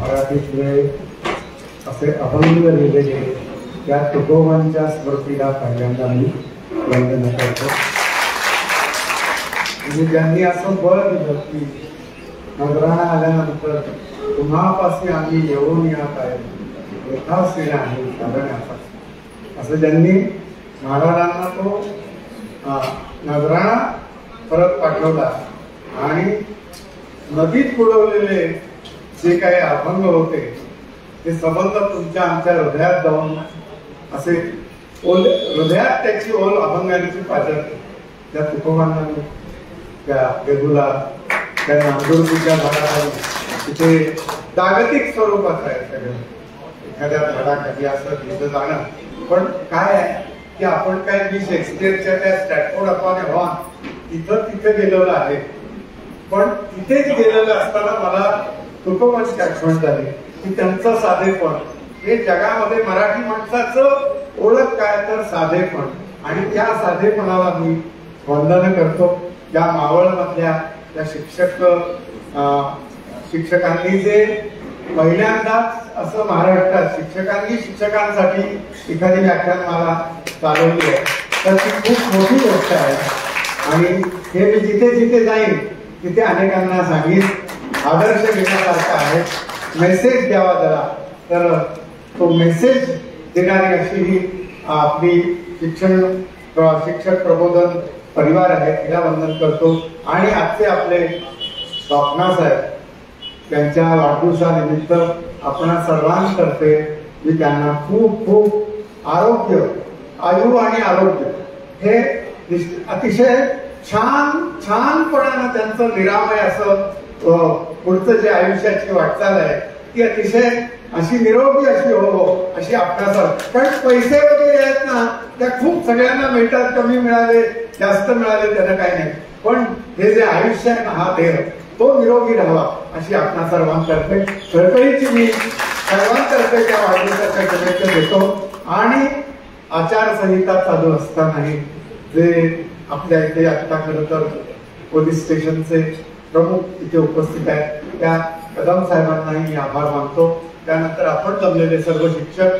मराठीतले असे अभंग लिहिले गेले त्या तुकोबांच्या स्मृतीला पहिल्यांदा मी वंदन करतो. म्हणजे ज्यांनी असं बळ दिलं की नगराला आल्यानंतर तुम्हापासून आम्ही येऊन यात आहे यथाशील आहे साधण्याचा, असं ज्यांनी महाराजांना तो नगराला परत पाठवला आणि नदीत बुडवलेले जे काही अभंग होते ते संबंध तुमच्या आमच्या हृदयात जाऊन असे हृदयात त्याची ओल अभंगांची पाजरते. त्या तुकोबांना त्या देगूला त्या नांदुर्गीच्या झाडाखाली तिथे जागतिक स्वरूपात आहे सगळं. एखाद्या झाडाखाली असं तिथं जाणं, पण काय आहे की आपण काय मी शेक्सपियरच्या त्या स्टॅटफोर्ड अपॉन एव्हॉन तिथे गेलेलो आहे, पण तिथेच गेलेलं असताना मला तुकोबांची आठवण झाली की त्यांचं साधेपण हे जगामध्ये मराठी माणसाचं ओळख काय तर साधेपण, आणि त्या साधेपणाला मी वंदन करतो. त्या मावळमधल्या त्या शिक्षकांनी जे पहिल्यांदाच असं महाराष्ट्रात शिक्षकांनी शिक्षकांसाठी एखादी व्याख्यानमाला चालवली आहे, तर ती खूप मोठी गोष्ट आहे. आणि हे मी जिथे जिथे जाईन तिथे अनेकांना सांगेन आदर्श घेण्यासारखा आहे, मेसेज द्यावा जरा. तर तो मेसेज देणारी अशी ही आपली शिक्षक प्रबोधन परिवार आहे, तिला वंदन करतो. आणि आजचे आपले स्वप्ना साहेब त्यांच्या वाढदिवसानिमित्त आपण सर्वांतर्फे मी त्यांना खूप खूप आरोग्य, आयु आणि आरोग्य हे अतिशय छानपणानं त्यांचं निरामय असं पुढचं जे आयुष्याची वाटचाल आहे ती अतिशय अशी निरोगी अशी हो अशी आपणास. कारण पैसे वगैरे आहेत ना त्या खूप सगळ्यांना मिळतात, कमी मिळाले जास्त मिळाले त्याला काही नाही, पण हे जे आयुष्य आहे ना हा देह तो निरोगी राहावा अशी आपणा सर्वांतर्फे कळकळीची मी सर्वांतर्फे त्या वाढदिवसाच्या शुभेच्छा देतो. आणि आचारसंहिता चालू असतानाही जे आपल्या इथे आता खरं तर पोलीस स्टेशनचे प्रमुख इथे उपस्थित आहेत त्या कदम साहेबांनाही मी आभार मानतो. त्यानंतर आपण जमलेले सर्व शिक्षक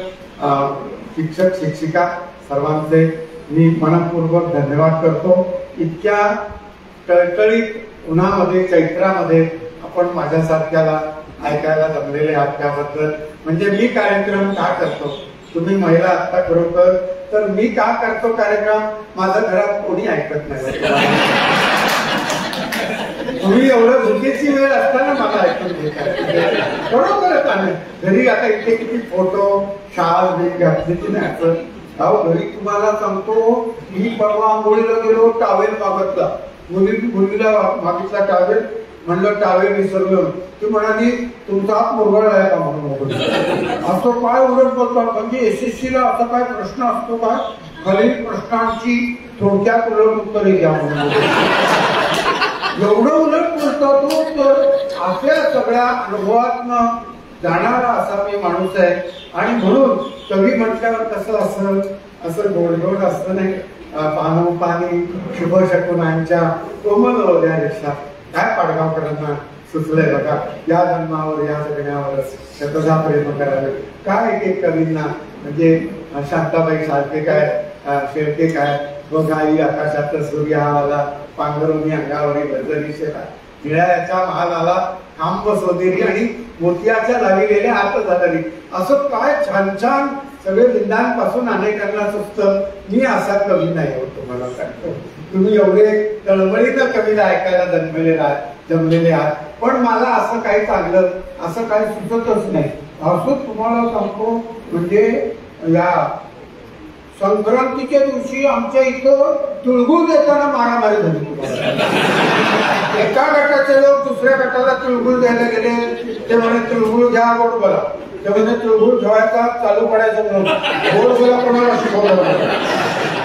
शिक्षिका सर्वांचे मी मनपूर्वक धन्यवाद करतो. इतक्या टळटळीत उन्हामध्ये चैत्रामध्ये आपण माझ्यासारख्याला ऐकायला जमलेले आहात त्याबद्दल. म्हणजे मी कार्यक्रम का करतो, तुम्ही महिला आता खरोखर तर मी का करतो कार्यक्रम, माझ्या घरात कोणी ऐकत नाही. तुम्ही एवढं झुकेची वेळ असताना मला ऐकून घेतात बरोबरच आहे. घरी आता इथे किती फोटो शाल घातली की नाही असं अहो घरी तुम्हाला सांगतो. मी परवा आंघोळीला गेलो, टावेल मागतला, मुलीला मागितला टावेल, म्हणलं टावेल विसरलो. ती म्हणाली तुमचा हात मुरगळ आहे का म्हणून. असं काय उलट बोलतात, म्हणजे SSC ला असा काय प्रश्न असतो का, खालील प्रश्नांची थोडक्यात उलट उत्तरे घ्या म्हणून एवढं उलट बोलतो तो. तर अशा सगळ्या अनुभवातनं जाणारा असा मी माणूस आहे. आणि म्हणून कवी म्हटल्यावर कसं असं गोडगोड असतं नाही, पानोपानी शुभ शकुनांच्या कोमल ओल्या रेषा काय पाडगावकरांना सुचलंय बघा. या जन्मावर या जगण्यावर शतदा प्रेम करावे. काय एक एक कवींना म्हणजे शांताबाई सारखे काय शेळके काय व गाई आकाशात सूर्य आला पांघरुणी अंगावरी गजरी शेला निळ्याच्या महाल आला खांब सोदेरी आणि मोतियाच्या लाविलेल्या हात झालेली. असं काय छान छान सगळे लिंदांपासून अनेकांना सुचतं. मी असा कवी नाही होत तुम्हाला सांगतो. तुम्ही एवढे तळमळीनं कवीला ऐकायला जमलेले आहात, पण मला असं काही चांगलं असं काही सुचतच नाही. असं तुम्हाला सांगतो म्हणजे या संक्रांतीच्या दिवशी आमच्या इथं तिळगुळ देताना मारामारी झाली. एका गटाचे लोक दुसऱ्या गटाला तिळगुळ द्यायला गेले. ते म्हणे तिळगुळ घ्या गोड बोला. ते म्हणे तिळगुळ ठेवायचा चालू पडायचं म्हणून गोड बोला कोणाला शिकवलं.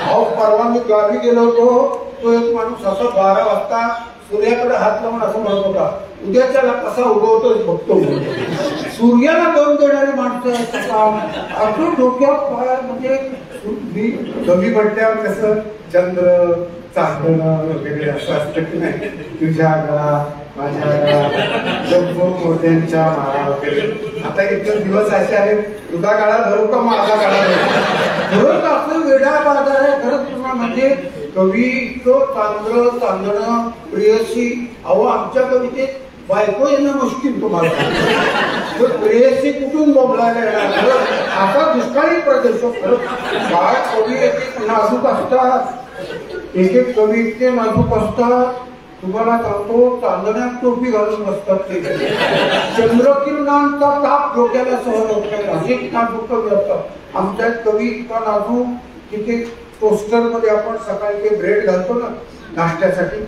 अहो परवा मी गावी गेलो होतो, तो एक माणूस असं 12 वाजता सूर्याकडे हात लावून असं म्हणत होता, उद्याच्याला कसा उगवतोय बघतो. सूर्याला दम देणारी माणसं असं डोक्यात फार म्हणजे कमी म्हटल्यावर कसं चंद्र चांदणं वगैरे असं असतं की नाही. तुझ्या गळा माझ्या जगभर मोठ्यांच्या माळा वगैरे. आता इतके दिवस असे आले, तुझा काळा धरू का माझा काळा धरू. खरंच असं वेडा बाजार आहे खरंच. तुम्हाला म्हणजे कवी इतकं चांगलं चांगलं प्रेयसी. अहो आमच्या कवितेत बायको येणं मुश्किल तुम्हाला. प्रेयसी कुठून बोंबलायला येणार. असा दुष्काळी प्रदेश खरंच. काय कवी एक नाजूक असतात, एक एक कवी इतके नाजूक असतात. तुम्हाला सांगतो चांदण्यात टोपी घालून बसतात ते. चंद्रकिरणांचा ताप डोक्याला सहन होत नाही असे नाजूक कवी असतात. आमच्यात कवी इतका नाजूक की ते टोस्टर मध्ये आपण सकाळी ते ब्रेड घालतो ना नाश्त्यासाठी,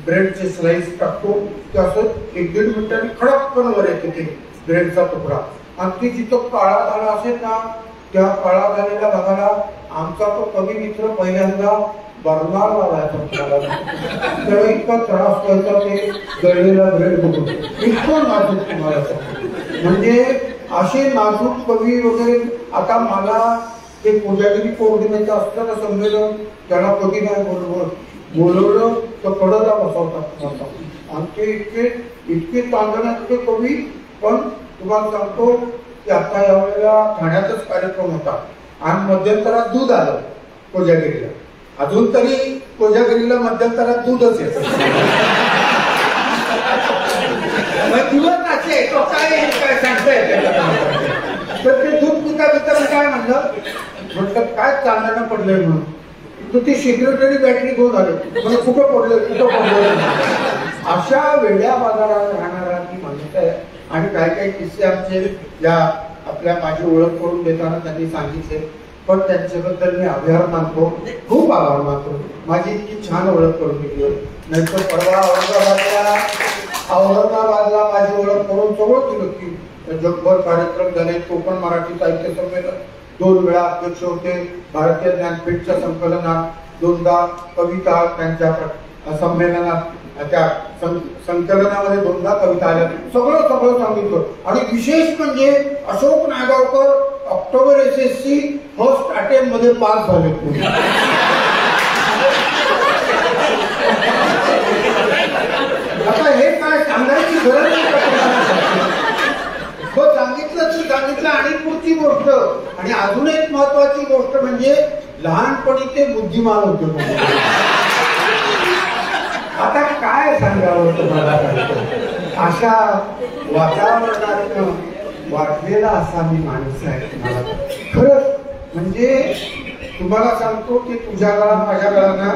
ब्रेडचे स्लाइस टाकतो ते असं 1-1.5 मिनिटांनी खडक पण वर येते ते ब्रेडचा तुकडा. आणि ते जिथं काळा झाला असेल ना त्या काळा झालेल्या भागाला आमचा तो कवी मित्र पहिल्यांदा बर्नार लावायचा. तेव्हा इतका त्रास व्हायचा ते गळलेला ब्रेड बघून. इतकं नाजूक तुम्हाला म्हणजे असे नाजूक कवी वगैरे. आता मला ते कोजागिरी पौर्णिमेचं असतं ना संमेलन, त्याला कधी नाही बोलवलं तर कडला बसवतात. आणि ते इतके चांगले कवी. पण तुम्हाला सांगतो की आता यावेळेला ठाण्यातच कार्यक्रम होता आणि मध्यंतरात दूध आलं कोजागिरीला. अजून तरी कोजागिरीला मध्यंतरात दूधच येतं. दिवस असे काय सांगता येते. तर ते दूध पिता पिता काय म्हटलं काय चांदणं पडलंय म्हणून. तर ती सिक्युरिटी बॅटरी घेऊन आले म्हणजे कुठं पडलं. अशा वेड्या बाजारात राहणारा ती माणसं आहे. आणि काही किस्से आमचे या आपल्या माझी ओळख करून देताना त्यांनी सांगितले. पण त्यांच्याबद्दल मी आभार मानतो, खूप आभार मानतो. माझी इतकी छान ओळख करून दिली. नाहीतर परवा औरंगाबादला माझी ओळख करून सगळं दिलं की जगभर कार्यक्रम झाले. कोकण मराठी साहित्य संमेलन 2 वेळा अध्यक्ष होते. भारतीय ज्ञानपीठच्या संकलनात 2दा, कविता त्यांच्या संमेलनात त्या संकलनामध्ये 2दा कविता आल्या. सगळं सांगितलं. आणि विशेष म्हणजे Ashok Naigaonkar October SSC first attempt मध्ये पास झाले. आता हे काय सांगायची गरज नाही. सांगितलं आणि पुढची गोष्ट. आणि अजून एक महत्वाची गोष्ट म्हणजे लहानपणी ते बुद्धिमान होते. आता काय सांगावं तुम्हाला. अशा वातावरणात वाटलेला असा मी माणूस आहे. मला खरंच म्हणजे तुम्हाला सांगतो की तुझ्या काळात माझ्या काळाना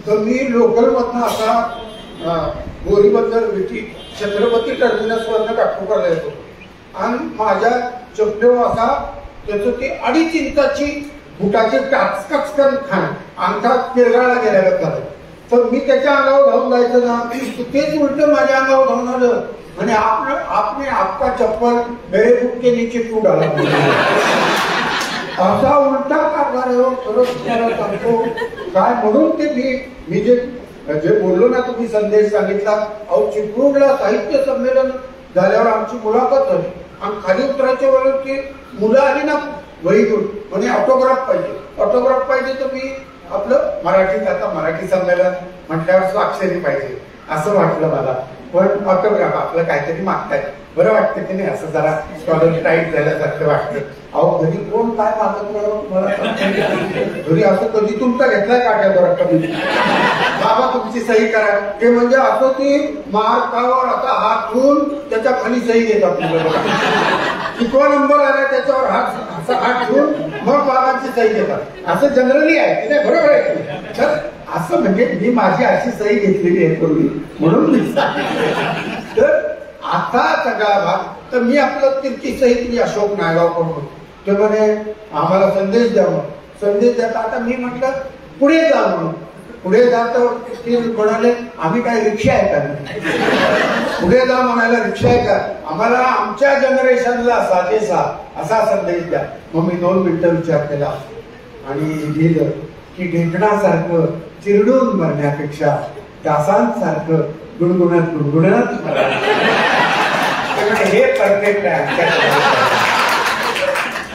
तर मी लोकल मधनं असा बोरीबंदर विटी छत्रपती टर्मिनस वरनं काठोकाला येतो. आणि माझ्या चपलेवर असा त्याचं ते 2.5 इंचाची बुटाची टाचकन खाण अंगात पिरगाळा गेल्याला झालं. तर मी त्याच्या अंगावर धावून जायचं ना तेच उलट माझ्या अंगावर धावून आलं. आणि आपने आपका चप्पल मेरे बुक के नीचे क्यों डाला. असा उलटा कारभार आहे. खरंच तुम्हाला सांगतो काय म्हणून ते मी जे बोललो ना तुम्ही संदेश सांगितला. अहो चिपळूणला साहित्य संमेलन झाल्यावर आमची मुलाखत झाली आणि खाली उतरायच्या वेळेस की मुलं आली ना वही घेऊन म्हणजे ऑटोग्राफ पाहिजे तर मी आपलं मराठीत आता मराठी संमेलन म्हटल्यावर स्वाक्षरी पाहिजे असं वाटलं मला. पण ऑटोग्राफ आपलं काहीतरी मागताय बरं वाटतं की नाही. असं जरा स्कॉलर टाईट झाल्यासारखं वाटतं. अहो घरी कोण काय मागत मला घरी असं कधी तुमचा घेतलाय काट्यावर कधी बाबा तुमची सही करा ते म्हणजे असं की मार्कावर आता हात ठेवून त्याच्या खाली सही घेतात. कितवा नंबर आला त्याच्यावर हात ठेवून मग बाबांची सही घेतात. असं जनरली आहे ते बरोबर आहे. तर असं म्हणजे मी माझी अशी सही घेतलेली आहे पूर्वी म्हणून मी तर आता सगळा भाग. तर मी आपलं तिरकी सही तुम्ही अशोक नायगावकर म्हणून ते म्हणे आम्हाला संदेश द्या. संदेश द्या. आता मी म्हटलं पुढे जा म्हणून. पुढे जातो ते म्हणाले आम्ही काय रिक्षा आहे का. पुढे जा म्हणायला रिक्षा आहे का. आम्हाला आमच्या जनरेशनला साजेसा असा संदेश द्या. मग मी 2 मिनिटं विचार केला आणि लिहिलं की ढेकणासारखं चिरडून भरण्यापेक्षा डासांसारखं गुणगुणत हे परफेक्ट आहे.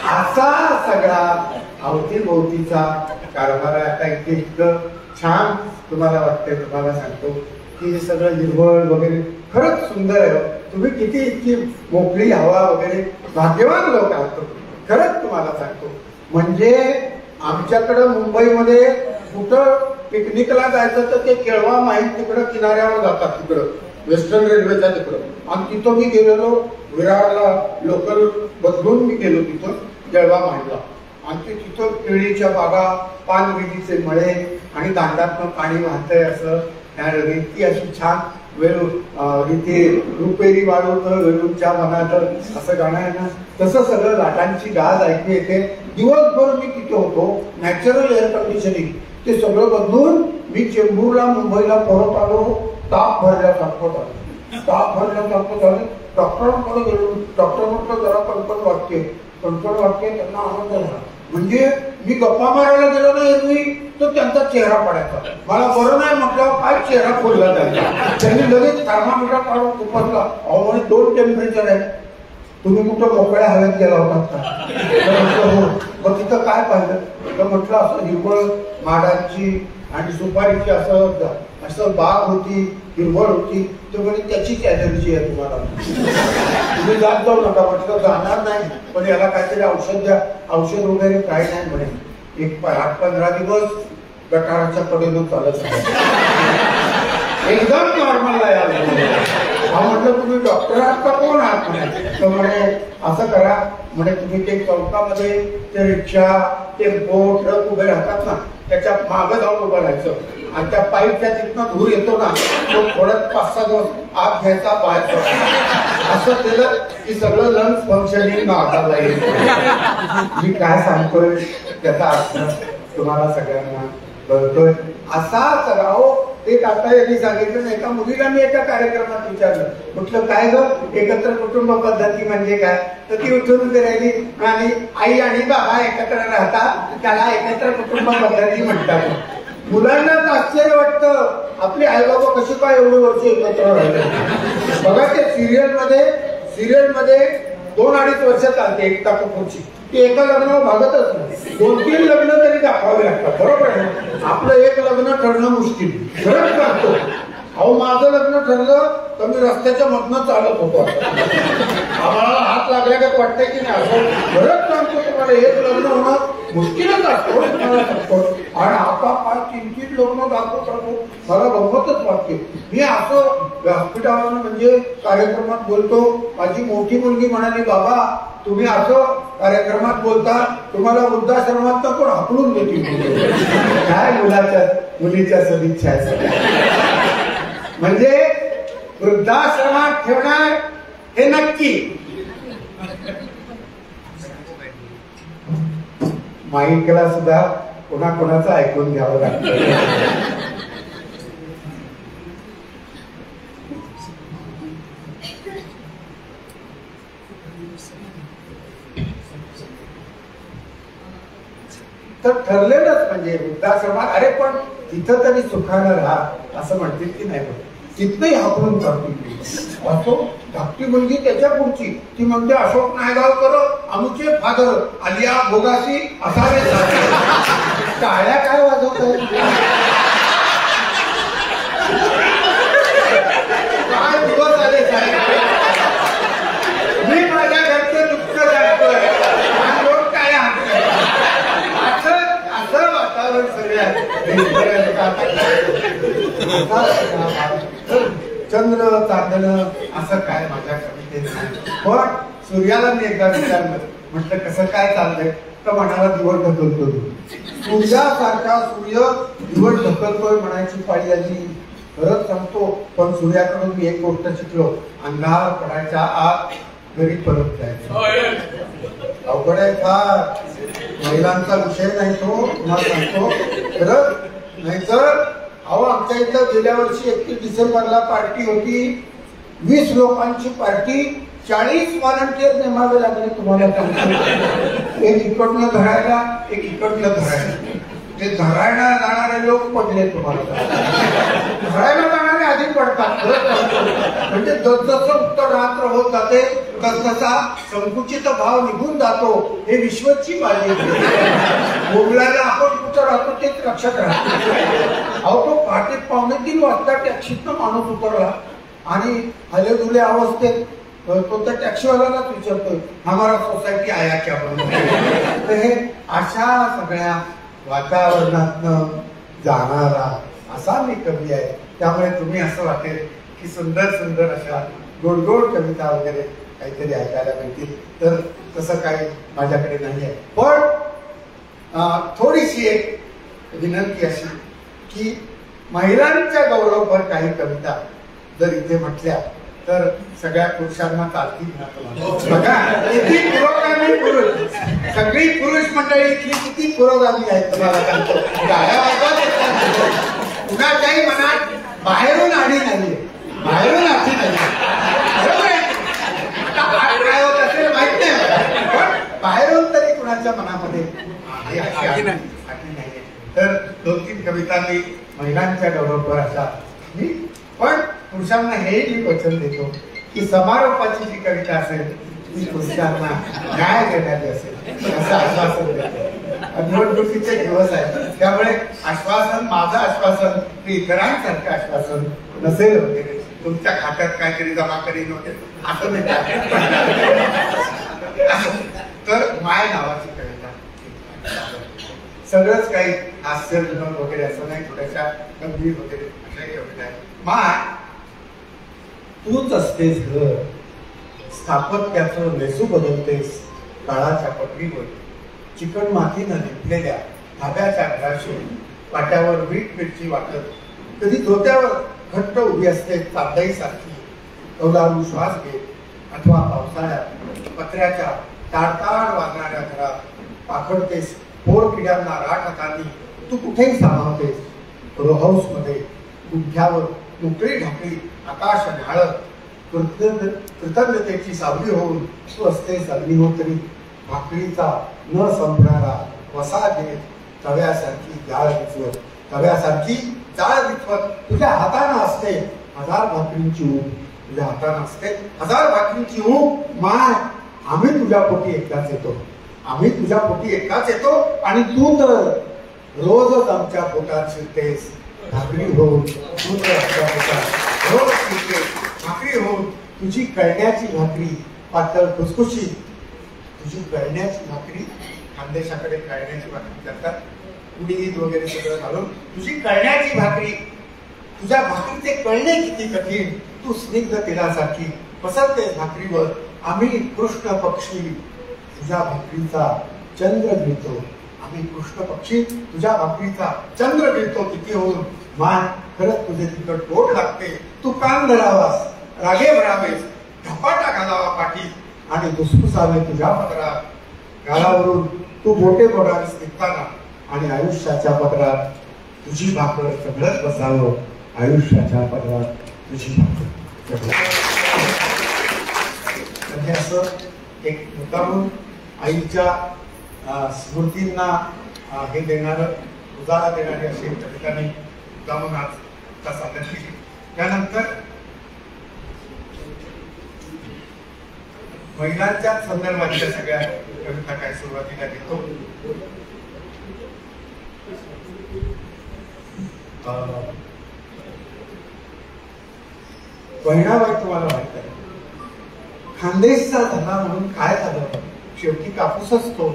असा सगळा अवतीभोवतीचा कारभार आहे. आता इतकं छान तुम्हाला वाटतंय. तुम्हाला सांगतो की हे सगळं हिरवळ वगैरे खरंच सुंदर आहे. तुम्ही किती इतकी मोकळी हवा वगैरे भाग्यवान लोक आहात खरंच तुम्हाला सांगतो. म्हणजे आमच्याकडं मुंबईमध्ये कुठं पिकनिकला जायचं तर ते केळवा माहीत तिकडं किनाऱ्यावर जातात, तिकडं वेस्टर्न रेल्वेच्या तिकडं. आणि तिथं मी गेलेलो विरारला, लोकल बदलून मी गेलो तिथं केळवा माहीतला. आणि ते तिथं केळीच्या बागा, पानवेलीचे मळे आणि दांडातनं पाणी वाहतंय असं त्या रीती अशी छान रीती रुपेरी वाढवत वेळूच्या मनात असं गाणं आहे ना, तसं सगळं लाटांची गाज ऐकू येते. दिवसभर मी तिथे होतो, नॅचरल एअर कंडिशनिंग ते सगळं बदलून मी चेंबूरला मुंबईला परत आलो. ताप भरल्यासारखं झालं, ताप भरल्यासारखं झालं. डॉक्टरांकडे गेलो, डॉक्टर म्हटलं जरा कणकण वाटते, कणकण वाटते. त्यांना आनंद झाला. म्हणजे मी गप्पा मारायला गेलो ना एरवी तर त्यांचा चेहरा पडायचा. मला बरं नाही म्हटलं काय चेहरा खोलला त्यांचा. त्यांनी लगेच थर्मामीटर काढून तपासला. अहो म्हणे 2 टेम्परेचर आहे. तुम्ही कुठं मोकळ्या हवेत गेला होता का? हो. मग तिथं काय पाहिलं तर म्हटलं असं हिरवळ माडांची आणि सुपारीची असं बाग होती, हिरवळ होती. तर म्हणे त्याचीच ॲलर्जी आहे तुम्हाला, तुम्ही जात जाऊ नका. म्हटलं जाणार नाही, पण याला काहीतरी औषध द्या. औषध वगैरे काय नाही म्हणे. एक 8-15 दिवस गटाराच्या कडेनं चालत एकदम नॉर्मल आहे. म्हटलं तुम्ही डॉक्टर आहात का कोण आहात म्हणे. तर म्हणे असं करा म्हणे तुम्ही ते चौकामध्ये ते रिक्षा टेम्पो ट्रक उभे राहतात ना त्याच्या मागं जाऊन उभं राहायचं. आणि त्या पाईपच्या तिथनं धूर येतो ना तो थोडं 5-6 दिवस आत घ्यायचा बाहेर असं केलं की सगळं लंग्स फंक्शनिंग नावाला येईल. मी काय सांगतोय त्याचा अर्थ तुम्हाला सगळ्यांना कळतोय. असाच राहो. एक आता यांनी सांगितलं, एका मुलीला मी एका कार्यक्रमात विचारलं, म्हटलं काय ग एकत्र कुटुंब पद्धती म्हणजे काय. तर ती उठून उभी राहिली आणि आई आणि बाबा एकत्र राहतात त्याला एकत्र कुटुंब पद्धती म्हणतात. मुलांना आश्चर्य वाटतं आपले आई बाबा कशी काय एवढे वर्ष एकत्र राहिले. बघा ते सिरियल मध्ये 2-2.5 वर्ष चालते एकता कपूरची. ते एका लग्नावर भागतच नाही, 2-3 लग्न तरी दाखवावे लागतात. बरोबर आहे. आपलं एक लग्न ठरणं मुश्किल खरंच करतो. अहो माझं लग्न ठरलं तर मी रस्त्याच्या मधनं चालत होतो. आम्हाला हात लागल्या का वाटतंय की नाही असं खरंच सांगतो तुम्हाला. एक लग्न होणं मुश्किलच असतो. आणि आता 5-3 लग्न दाखवतो. मला गंमतच वाटते. मी असं व्यासपीठावर म्हणजे कार्यक्रमात बोलतो. माझी मोठी मुलगी म्हणाली बाबा तुम्ही असं कार्यक्रमात बोलता तुम्हाला वृद्धाश्रमात तर कोण हाकलून देतील. काय मुलीच्या सदिच्छा आहे. म्हणजे वृद्धाश्रमात ठेवणार हे नक्की. माईकला सुद्धा कोणाकोणाचं ऐकून घ्यावं लागतं. तर ठरलेलंच म्हणजे वृद्धाश्रमात. अरे पण तिथं तरी सुखानं राहा असं म्हणतील की नाही. तिथनंही हाकलून काढतील. असो धाकटी मुलगी त्याच्या पुढची ती म्हणते अशोक नायगावकर आमचे फादर आलिया भोगासी असावे. टाळ्या काय वाजवत काय दिवस आले साहेब. मी माझ्या घरचं दुःख जाणतोय लोक काय असं वातावरण सगळ्या चंद्र चांदणं असं काय माझ्या कवितेत नाही. पण सूर्याला मी एकदा विचारलं म्हटलं कसं काय चाललंय तर म्हणाला दिवस ढकलतो. सूर्यासारखा सूर्य दिवस ढकलतोय म्हणायची पाळी आली. खरंच सांगतो. पण सूर्याकडून मी एक गोष्ट शिकलो, अंधार पडायच्या आत घरी परत जायचं. अवघड आहे फार. महिलांचा विषय नाही तो तुम्हाला सांगतो खरंच. नाहीतर अहो आमच्या इथं गेल्या वर्षी 31 डिसेंबरला पार्टी होती. 20 लोकांची पार्टी. 40 व्हॉलंटियर नेमावे लागले तुम्हाला सांगतो. एक इकडनं धरायला एक इकडनं धरायला. ते धरायला जाणारे लोक पडले तुम्हाला. धरायला जाणारे आधी पडतात. म्हणजे जसजसं उत्तर रात्र होत जाते तसतसा संकुचित भाव निघून जातो. हे विश्वची पाळी. बोबल्याला आपण कुठं राहतो तेच लक्षात राहतो. अहो तो पहाटे 2:45 वाजता टॅक्सीतनं माणूस उतरला आणि हलेदुले अवस्थेत तो त्या टॅक्सीवाल्यालाच विचारतोय हमारा सोसायटी आया क्या बनवून. तर हे अशा सगळ्या वातावरणातनं जाणारा असा मी कवी आहे. त्यामुळे तुम्ही असं वाटेल की सुंदर सुंदर अशा गोड गोड कविता वगैरे काहीतरी ऐकायला मिळतील. तर तसं काही माझ्याकडे नाही आहे. पण थोडीशी एक विनंती अशी की महिलांच्या गौरवपर काही कविता जर इथे म्हटल्या तर सगळ्या पुरुषांना चालतील ना. बघा किती पुरोगामी पुरुष, सगळी पुरुष मंडळी इथली किती पुरोगामी आहेत तुम्हाला सांगतो. कुणाच्याही मनात बाहेरून आली नाही, बाहेरून आली नाही. बरोबर आहे. काय होत असेल माहित नाही, पण बाहेरून तरी कुणाच्या मनामध्ये आली नाही. तर 2-3 कविता मी महिलांच्या गौरवपर अशा मी, पण पुरुषांना हे मी वचन देतो की समारोपाची जी कविता असेल ती पुरुषांना न्याय देण्याची असेल असं आश्वासन देतो. निवडणुकीचे दिवस आहेत त्यामुळे आश्वासन, माझं आश्वासन ते इतरांसारखं आश्वासन नसेल वगैरे, तुमच्या खात्यात काहीतरी जमा करीन वगैरे असं नाही. तर माय नावाची कविता, सगळंच काही हास्य विनोद वगैरे असं नाही, थोड्याशा गंभीर वगैरे अशाही कविता आहे. माय तूच असतेस घर, स्थापत्याचं नेसू बदलतेस काळाच्या पटरीवर, चिकन मातीनं लिपलेल्या धाब्याच्या घराशी पाट्यावर मीठ मिरची वाटत, कधी धोत्यावर घट्ट उभी असते चांदई सारखी कौलारू श्वास घेत, अथवा पावसाळ्यात पत्र्याच्या ताडताड वाजणाऱ्या घरात पाखडतेस पोर किड्यांना राठ हातांनी तू कुठेही सामावतेस. रो हाऊस मध्ये गुंठ्यावर मोकळी ढाकळी आकाश न्याहाळत कृतज्ञतेची सावली होऊन तू असतेस अग्निहोत्री, भाकरीचा न संपणारा वसा देत तव्यासारखी जाळ विचवत, तव्यासारखी जाळ विचवत तुझ्या हाताने असते 1000 भाकरींची ऊब, तुझ्या हाताने असते 1000 भाकरींची ऊब. माय आम्ही तुझ्या पोटी एकदाच येतो, आम्ही तुझ्या पोटी एकदाच येतो आणि तू तर रोजच आमच्या पोटात शिरतेस भाकरी होऊन. तू तर आमच्या पोटात रोज शिरतेस भाकरी होऊन. तुझी कळण्याची भाकरी पातळ खुसखुशीत, तुझी कळण्याची भाकरी, खानदेशाकडे कळण्याची भाकरी करतात उडीद वगैरे सगळं घालून. तुझी कळण्याची भाकरी, तुझ्या भाकरीचे कळणे किती कठीण, तू स्निग्ध तेलासारखी पसरतेस भाकरीवर. आम्ही कृष्ण पक्षी तुझ्या भाकरीचा चंद्र गिळतो, आम्ही कृष्ण पक्षी तुझ्या भाकरीचा चंद्र गिळतो किती होऊन. मान खरंच तुझे तिकट पोट लागते, तू कान धरावास रागे भरावेस, धपाटा घालावा पाठी आणि धुसफुसावे तुझ्या पदरात. गालावरून तू बोटे बोलावीस निघताना आणि आयुष्याच्या पदरात तुझी भाकर सगळंच बसावं, आयुष्याच्या पदरात तुझी भाकर म्हणजे असं एक मुद्दामून आईच्या स्मृतींना हे देणारं उजाळा देणारी अशी कवितांनी मुद्दामून आज सादर केली. त्यानंतर महिलांच्या संदर्भातल्या सगळ्या कविता काय सुरुवातीला घेतो. बहिणाबाई तुम्हाला माहित आहे खानदेशचा धना म्हणून काय झालं, शेवटी कापूस असतो.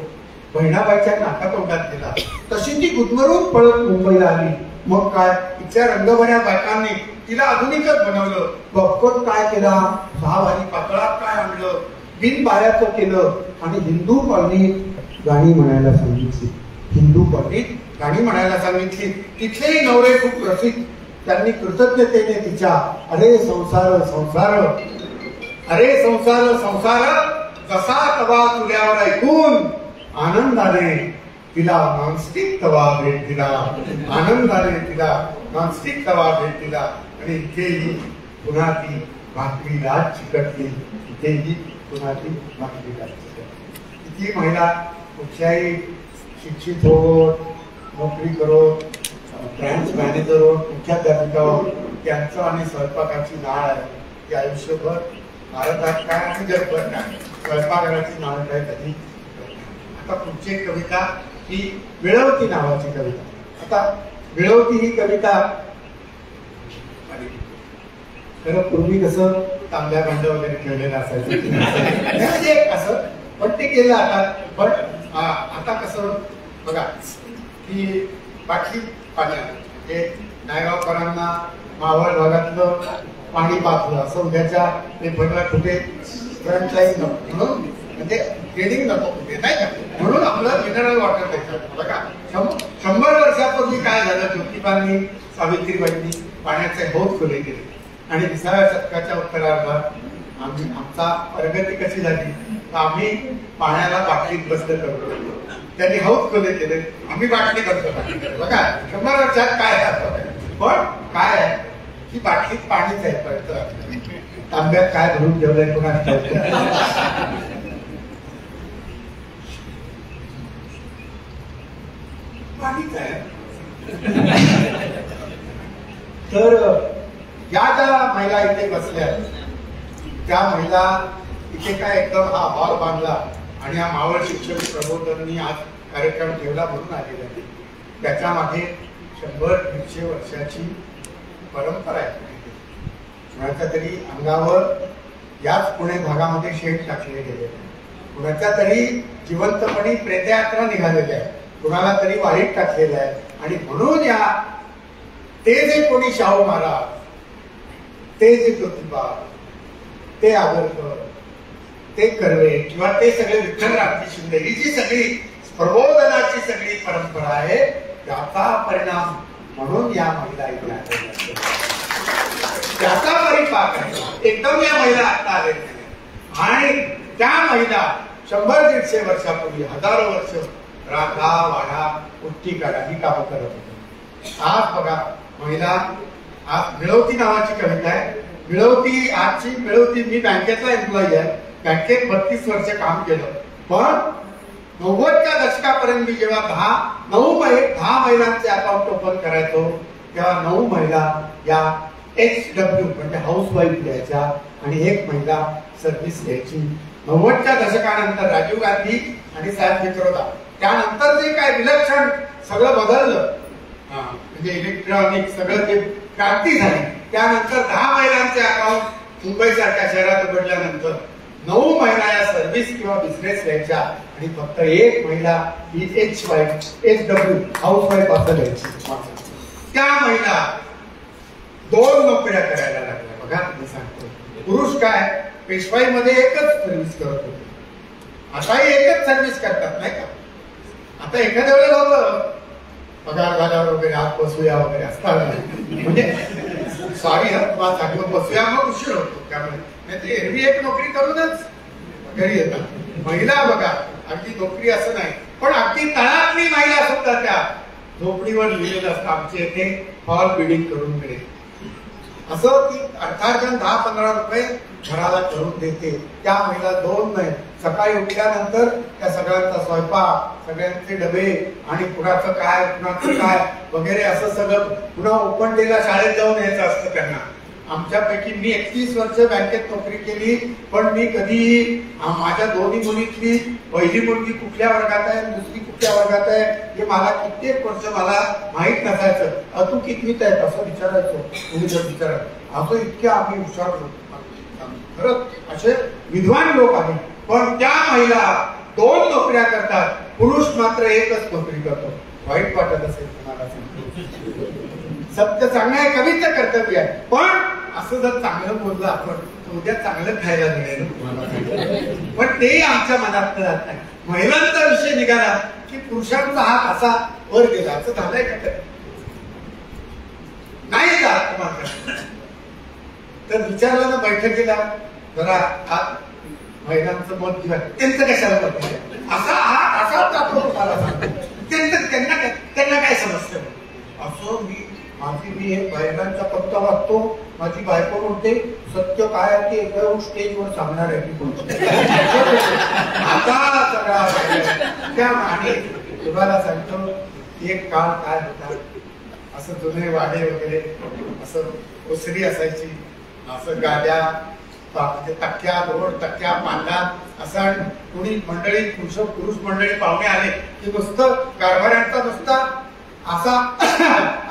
बहिणाबाईच्या नाकातोंडात गेला, तशी ती गुदमरून पळत मुंबईला आली. मग काय तिच्या रंगभऱ्या बायकांनी तिला आधुनिकच बनवलं. बॉपकोट काय केला, 6 भारी पातळात काय आणलं, बिन बाऱ्याचं केलं आणि हिंदू कॉलनीत गाणी म्हणायला सांगितली. हिंदू कॉलनीत गाणी म्हणायला सांगितली. तिथलेही नवरे खूप रसिक, त्यांनी कृतज्ञतेने तिच्या अरे संसार संसार, अरे संसार संसार जसा तवा तुझ्यावर ऐकून आनंदाने तिला नॉनस्टिक तवा भेट दिला, आनंदाने तिला नॉनस्टिक तवा भेट दिला. आणि इथेही पुन्हा ती भाकरीला चिकटली, इथेही पुन्हा ती भाकरीला चिकटली. किती महिला कुठच्याही शिक्षित होत, नोकरी करो, ब्रँच मॅनेजर हो, कुठच्या व्यासपीठावर त्यांचं आणि स्वयंपाकाची नाळ आहे ती आयुष्यभर भारतात काय आणि जगभर काय स्वयंपाकघराची नाळ काय कधी. आता पुढची एक कविता ही मिळवती नावाची कविता. आता मिळवती ही कविता खरं पूर्वी कसं तांब्या भांड वगैरे ठेवलेलं असायचं असं, पण ते केलं आता. पण आता कसं बघा की बाकी पाण्यात हे नायगावकरांना मावळ भागातलं पाणी पाचलं असं उद्याच्या पेपरला कुठे फ्रंटलाईन नको म्हणून, म्हणजे ट्रेडिंग नको कुठे नाही का, म्हणून आपलं मिनरल वॉटर द्यायचं. बघा 100 वर्षापूर्वी काय झालं, ज्योतिबांनी सावित्रीबाईंनी पाण्याचे हौद खुले केले आणि 20व्या शतकाच्या उत्तरार्धात आमचा प्रगती कशी झाली तर आम्ही पाण्याला बाटलीत बसलं करतो. त्यांनी हौद खुले केले, आम्ही बाटली करतो. बघा 100 वर्षात काय आहे, पण काय आहे की बाटलीत पाणीच आहे, कळतं तांब्यात काय भरून ठेवलंय कोणाच पाणीच आहे. तर या ज्या महिला इथे बसल्या त्या महिला इथे काय एकदम हा हॉल बांधला आणि हा मावळ शिक्षक प्रबोधननी आज कार्यक्रम ठेवला म्हणून आलेला नाही. त्याच्या मागे 100-150 वर्षाची परंपरा आहे. कुणाच्या तरी अंगावर याच पुणे भागामध्ये शेड टाकले गेले, कुणाच्या तरी जिवंतपणी प्रेतयात्रा निघालेल्या आहे, कुणाला तरी वारीत टाकलेलं आहे. आणि म्हणून या ते जे कोणी शाहू महाराज, ते जे ज्योतिबा, ते आगरकर, ते कर्वे किंवा ते सगळे विठ्ठलरामजी शिंदे, ही जी सगळी प्रबोधनाची सगळी परंपरा आहे त्याचा परिणाम म्हणून या महिला इथे आलेल्या, त्याचा परिपाक आहे. एकदम या महिला आता आलेल्या आणि त्या महिला 100-150 वर्षापूर्वी, हजारो वर्ष राखा वाढा उठ्ठी काढा ही कामं करत होते. आज बघा महिला, आज मिळवती नावाची कविता आहे. मिळवती आजची मिळवती, मी बँकेतला एम्प्लॉई आहे, बँकेत 32 वर्ष काम केलं, पण 90च्या दशकापर्यंत मी जेव्हा 10 महिलांचे अकाउंट ओपन करायचो तेव्हा 9 महिला या HW म्हणजे हाऊस वाईफ घ्यायच्या आणि 1 महिला सर्व्हिस घ्यायची. 90च्या दशकानंतर राजीव गांधी आणि साहेब मित्रोदा, त्यानंतर जे काय विलक्षण सगळं बदललं, म्हणजे इलेक्ट्रॉनिक सगळं जे क्रांती झाली, त्यानंतर 10 महिलांचे अकाउंट मुंबई सारख्या शहरात उघडल्यानंतर 9 महिला या सर्व्हिस किंवा बिझनेस घ्यायच्या आणि फक्त 1 महिला ही HW हाऊस वाईफ असं घ्यायची. त्या महिला 2 नोकऱ्या करायला लागल्या. बघा मी सांगतो, पुरुष काय पेशवाईमध्ये एकच सर्व्हिस करत होते, आताही एकच सर्व्हिस करतात नाही का. आता एखाद्या वेळेला पगार झाल्यावर वगैरे हात बसूया वगैरे असतात, म्हणजे सॉरी मला सांगतो बसूया मग उशीर होतो, त्यामुळे एरवी एक नोकरी करूनच घरी येतात. महिला बघा अगदी नोकरी असं नाही, पण अगदी तळातली महिला सुद्धा त्या झोपडीवर लिहिलेलं असतं आमच्या इथे हॉल बिल्डिंग करून मिळेल असं, की अर्थार्जन 10-15 रुपये घराला करून देते. त्या महिला 2 नाही, सकाळी उठल्यानंतर त्या सगळ्यांचा स्वयंपाक, सगळ्यांचे डबे आणि कुणाचं काय वगैरे असं सगळं पुन्हा ओपन डेला शाळेत जाऊन यायचं असतं त्यांना. आमच्यापैकी मी 31 वर्ष बँकेत नोकरी केली, पण मी कधी माझ्या दोन्ही मुलीतली पहिली मुलगी कुठल्या वर्गात आहे, दुसरी कुठल्या वर्गात आहे हे मला कित्येक वर्ष मला माहीत नसायचं. तू कितवीत आहे असं विचारायचो, तुम्ही जर विचारायचं असं इतक्या आम्ही हुशार होतो. खरंच असे विद्वान लोक आहेत, पण त्या महिला 2 नोकऱ्या करतात, पुरुष मात्र एकच नोकरी करतो. वाईट वाटत असेल तुम्हाला सांगतो, सत्य सांगणं हे कवीचं कर्तव्य आहे, पण असं जर चांगलं बोललं आपण तर उद्या चांगलं खायला मिळेल तुम्हाला, पण ते आमच्या मनात जात नाही. महिलांचा विषय निघाला की पुरुषांचा हात असा वर गेला, असं झालंय का नाही जात तुम्हाला. तर विचारलं ना बैठकीला जरा हात महिलांचं मत घ्या, त्यांचं कशाला मत घ्या, असा हात असा टाकतो तुम्हाला सांगतो, त्यांना काय समजतं असं. मी हे महिलांचा पत्ता वाचतो, माझी बायको म्हणते सत्य काय आहे ते एका स्टेजवर सांगणार आहे की कोणतं आता सगळा त्या. आणि तुम्हाला सांगतो एक काळ काय होता, असं जुने वाडे वगैरे, असं ओसरी असायची, असं गाद्या म्हणजे तक्क्या दोड तक्क्या पांढात असं, कोणी मंडळी पुरुष मंडळी पाहुणे आले की नुसतं कारभाऱ्यांचा नुसता असा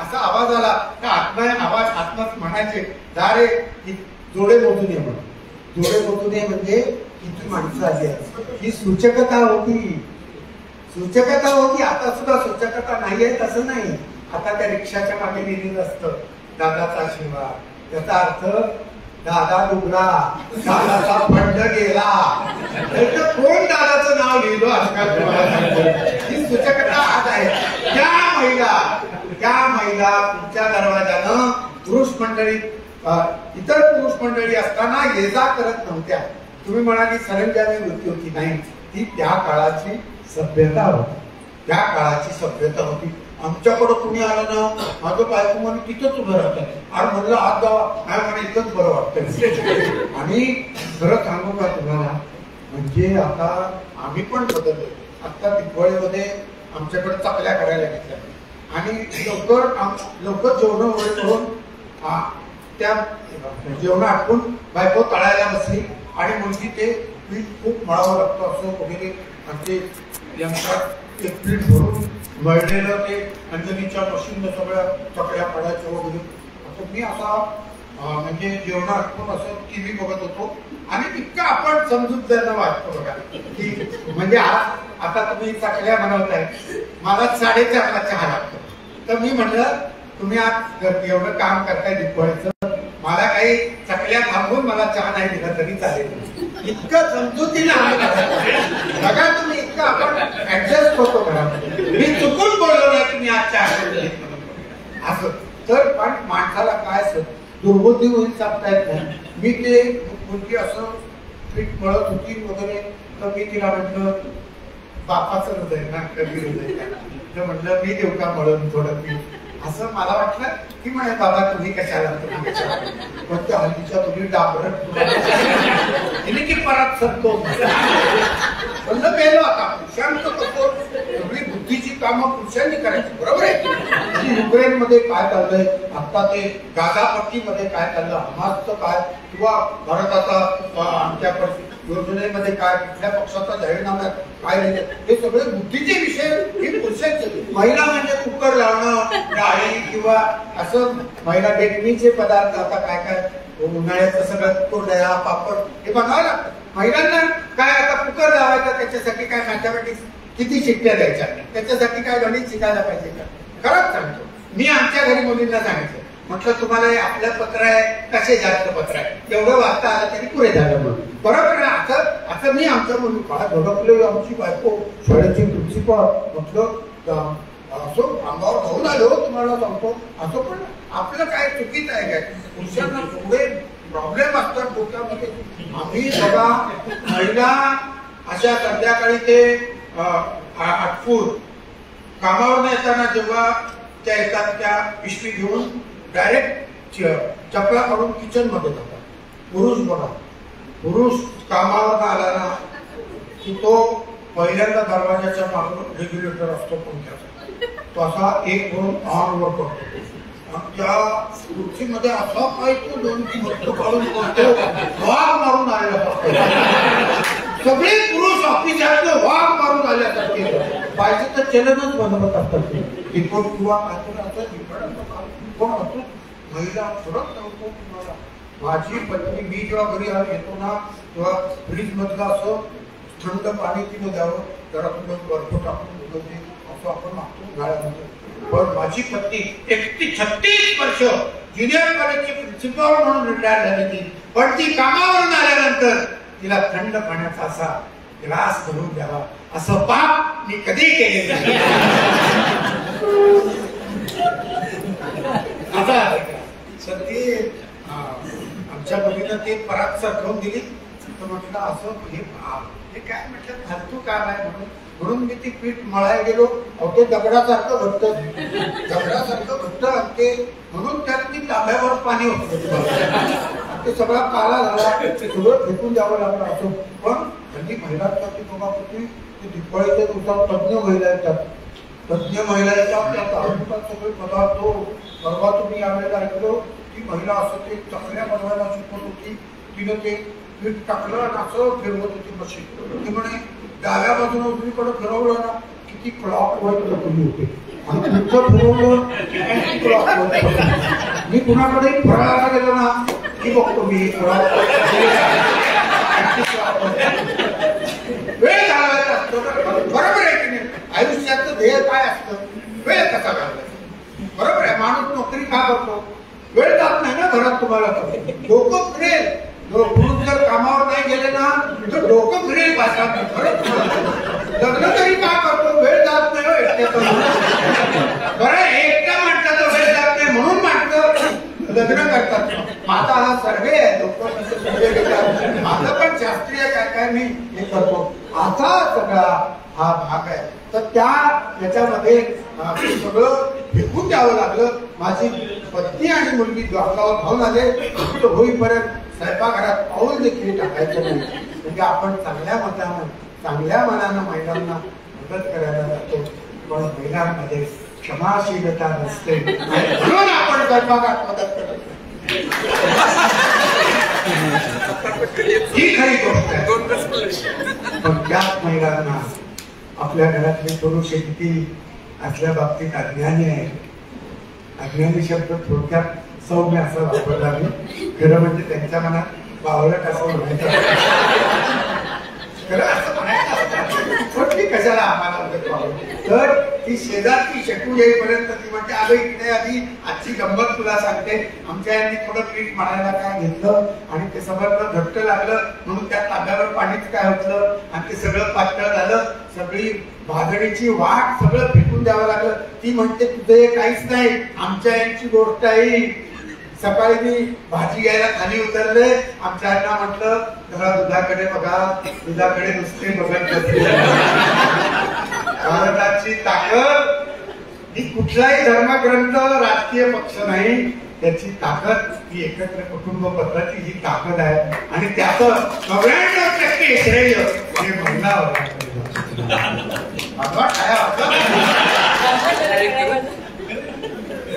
असा आवाज आला तर आत्माच म्हणायचे, दारे जोडे मोजून ये म्हणून. जोडे मोजून ये म्हणजे किती माणसं आली आहेत, ही सूचकता होती. आता सुद्धा सूचकता नाहीये तसं नाही. आता त्या रिक्षाच्या मागे लिहिलेलं असतं दादाचा आशीर्वाद, याचा अर्थ दादा डुबला, दादाचा फंड गेला. कोण दादाचं नाव लिहिलं आजकाल ही सूचकता आज आहे. त्या महिला तुमच्या दरवाजानं पुरुष मंडळी इतर पुरुष मंडळी असताना ये जा करत नव्हत्या. तुम्ही म्हणाली सरंजामी वृत्ती होती, नाही, ती त्या काळाची सभ्यता होती. आमच्याकडं कुणी आलं ना, माझं बायको म्हणे तिथंच उभं राहतं, आणि म्हणलं आज जावा, नाही म्हणे इथंच बरं वाटतं. आणि खरं सांगू का तुम्हाला, म्हणजे आता आम्ही पण बदललो. आता दिवाळीमध्ये आमच्याकडे चकल्या करायला घेतल्या आणि लवकर जेवण वगैरे करून त्या जेवण आटपून बायको तळायला बसली आणि मुलगी ते पीठ खूप मळावं लागतं असं वगैरे, आणि ते यंत्रात एक पीठ भरून मळलेलं ते अंजलीच्या मशीननं सगळ्या चकल्या पडायचं वगैरे. असं मी असा म्हणजे जेवण आटपून असं टीव्ही बघत होतो आणि इतकं आपण समजूतदार वाटतो बघा की म्हणजे आता तुम्ही चकल्या बनवताय, मला 4:30ला चहा लागतो. तर मी म्हणलं तुम्ही आज एवढं काम करताय दिवाळीचं, मला काही चकल्या थांबून मला चहा नाही दिला तरी चालेल. इतकं समजुतीनं बघा तुम्ही, इतकं आपण ऍडजस्ट होतो घरामध्ये. मी चुकून बोललो नाही तुम्ही आज चहा असं. तर पण माणसाला काय दुर्बुद्धी होईल सांगता येत नाही. मी ते मुलगी असं पीठ मळत होती वगैरे, तर मी तिला म्हटलं बापाचं हृदय ना, कधी हृदय तर म्हटलं मी देऊ का मळून थोडं पीठ. असं मला वाटलं की म्हणे बाबा तुम्ही कशाला, पण त्या हल्लीच्या तुम्ही डाबरट की परत सरतो म्हणलं मेलो. आता पुरुषांचं कसं सगळी बुद्धीची कामं पुरुषांनी करायची, बरोबर आहे. युक्रेन मध्ये काय चाललंय, आता ते गाझापट्टीमध्ये काय चाललं, हमासचं काय, किंवा भारताचा आमच्या योजनेमध्ये काय, कुठल्या पक्षाचा जाहीरनाम्यात काय लिहिलं, हे सगळे बुद्धीचे विषय हे पुरुषांचे. महिला म्हणजे कुकर लावणं, डाळी किंवा असं महिला बेकरीचे पदार्थ, आता काय काय उन्हाळ्याचं सगळं कोरड्या पापड हे बनवावं लागतं. महिलांना काय आता कुकर लावायचा, त्याच्यासाठी काय मॅथमॅटिक्स किती शिट्ट्या द्यायच्या, त्याच्यासाठी काय गणित शिकायला पाहिजे का. खरंच सांगतो, मी आमच्या घरी मुलींना सांगितलं, म्हटलं तुम्हाला आपलं पत्र आहे कसे जास्त पत्र आहे एवढं वाचता आलं तरी पुरे झालं म्हणून, बरोबर आहे. असं मी आमच्या मुली काय धडकले, आमची बायको शाळेची प्रिन्सिपल, म्हटलं असं अंगावर धावून आलो तुम्हाला सांगतो. असं पण आपलं काय चुकीचं आहे काय, पुरुषांना एवढे प्रॉब्लेम असतात डोक्यामध्ये. आम्ही बघा महिला अशा संध्याकाळी ते आटपूर कामावर येताना जेव्हा त्या येतात त्या पिशवी घेऊन डायरेक्ट चपला काढून किचन मध्ये जातात. पुरुष बघा, पुरुष कामावर आला ना की तो पहिल्यांदा दरवाजाच्या मागून रेग्युलेटर असतो पंख्याचा, तो असा एक वरून ऑन वर करतो. त्या खुर्चीमध्ये असा काय तो 2-3 वस्तू काढून करतो, वाघ मारून आलेला सगळे पुरुष ऑफिसातले वाघ मारून आल्यासारखे पाहिजे तर चलनच बनवत असतात. रिपोर्ट किंवा पण महिला फरक नव्हतो तुम्हाला. माझी पत्नी, मी जेव्हा घरी येतो ना तेव्हा फ्रीज मधलं असं थंड पाणी तिने द्यावं, जरा तुम्ही बर्फ टाकून उघडते असं आपण मागतो उन्हाळ्यामध्ये. पण माझी पत्नी 36 वर्ष ज्युनियर कॉलेजची प्रिन्सिपल म्हणून रिटायर झाली ती, पण ती कामावरून आल्यानंतर तिला थंड पाण्याचा असा ग्लास भरून द्यावा असं पाप मी कधी केले नाही. आता सर ते आमच्या मुलीनं ते परत सरकवून दिली, तर म्हटलं असं हे काय म्हटलं फालतू काम आहे म्हणून मी ती पीठ मळायला गेलो. ते दगडासारखं घट्ट ते, म्हणून त्यात ती तांब्यावर पाणी होतं, ते सगळा काळा झाला, सगळं फेकून द्यावं लागलं. असं पण हल्ली महिलांसाठी बघा किती दिवाळीच्या दिवसात तज्ञ महिला येतात. तज्ञ महिलांच्या त्या तालुक्यात सगळे पदार्थ. परवा तुम्ही यावेळेला ऐकलं की महिला असं ते चकल्या बनवायला शिकवत होती. तिनं ते पीठ टाकलं आणि असं फिरवत होती मशीन. ती म्हणे डाव्या बाजूला उजवीकडे फिरवलं ना किती क्लॉक वाईट तुम्ही होते आणि तुमचं फिरवलं क्लॉक वाईट. मी कुणाकडे फराळाला गेलो ना की बघतो मी वेळ घालवायचा असतो. बरोबर आहे की नाही? आयुष्याचं ध्येय काय असतं? वेळ कसा घालवायचा. बरोबर आहे. माणूस नोकरी का करतो? वेळ जात नाही ना घरात तुम्हाला. डोकं फिरेल. पुरुष जर कामावर नाही गेले ना तर डोकं फिरेल भाषात. लग्न तरी का करतो? वेळ जात नाही. बरं एकट्या माणसाचा वेळ जात नाही म्हणून माणसं लग्न करतात. माझा हा सर्वे आहे. माझं पण शास्त्रीय काय काय मी हे करतो. असा सगळा हा भाग आहे. तर त्याच्यामध्ये सगळं फेकून द्यावं लागलं. माझी पत्नी आणि मुलगी द्वारकावर धावून आले. होईपर्यंत स्वयंपाकघरात पाऊल देखील टाकायचं नाही. म्हणजे आपण चांगल्या मतानं चांगल्या मनानं महिलांना मदत करायला जातो पण महिलांमध्ये क्षमाशीलता नसते म्हणून आपण स्वयंपाकात मदत करतो. ही खरी गोष्ट आहे. पण त्याच महिलांना आपल्या घरातले पुरुष किती असल्या बाबतीत अज्ञानी आहे. अज्ञानी शब्द थोडक्यात सौम्य असं वापरला मी. खरं म्हणजे त्यांच्या मनात बावळट असं म्हणायचं. खरं असं म्हणायचं कशाला आम्हाला. तर ती शेजारची शेकू येईपर्यंत ती म्हणते अगं इकडे आधी आजची गंमत तुला सांगते. आमच्या यांनी थोडं पीठ मळायला काय घेतलं आणि ते सगळं घट्ट लागलं म्हणून त्या ताब्यावर पाणीच काय होतं आणि ते सगळं पातळ झालं. सगळी भाजणीची वाट सगळं फेकून द्यावं लागलं. ती म्हणते तुझे काहीच नाही आमच्या यांची गोष्ट आहे. सकाळी मी भाजी घ्यायला खाली उतरले. आमच्या यांना म्हटलं जरा दुधाकडे बघा. दुधाकडे नुसते बघत बसले. भारताची ताकद ही कुठलाही धर्मग्रंथ राजकीय पक्ष नाही. त्याची ताकद ही एकत्र कुटुंब पद्धती ही ताकद आहे आणि त्याचं 99% श्रेय हे महिला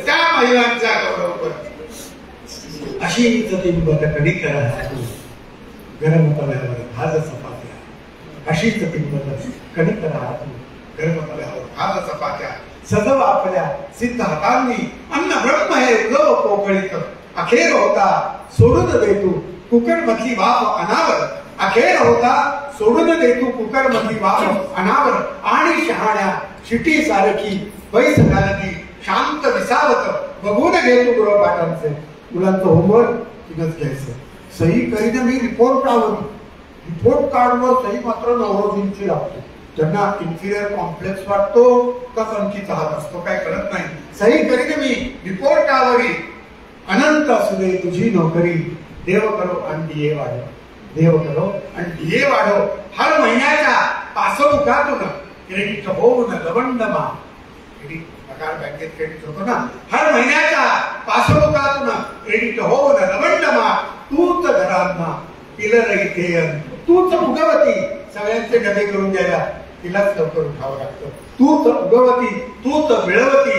त्या महिलांचा गौरव करतो. अशी तिंबत कडी करा गरम तव्यावर भाज चपात्या. अशीच तिंबत कडी करा गरम तव्यावर भाज चपात्या. सजव आपल्या सिद्ध हातांनी अन्न ब्रह्म हे उगव पोकळीत. अखेर होता सोडून देतू कुकर मधली वाफ अनावर. अखेर होता सोडून देतू कुकर मधली वाफ अनावर. आणि शहाण्या शिटी सारखी पैस घालती शांत विसावत. बघून घेतो गृहपाठांचे मुलांचं होमवर्क तिथंच घ्यायचं. सही करीने मी रिपोर्ट कार्डवर सही मात्र नवरोजींची लागते. त्यांना इन्फिरियर कॉम्प्लेक्स वाटतो का कंकीचा हात असतो काय कळत नाही. सही करीने मी रिपोर्टावरी अनंत असुदे तुझी नोकरी. देव करो आणि डीए वाढव. देव करो आणि डीए वाढव. हर महिन्याच्या पासबुकातून क्रेडिट होऊन लवंडमा. पगार बँकेत क्रेडिट होतो ना. हर महिन्याच्या पासबुकातून क्रेडिट होऊन लवंडमा. तूच घरांना पिलर इथे तूच उगवती. सगळ्यांचे डबे करून द्यायला तिलाच लवकर उठावं लागतं. तूच उगवती तूच मिळवती.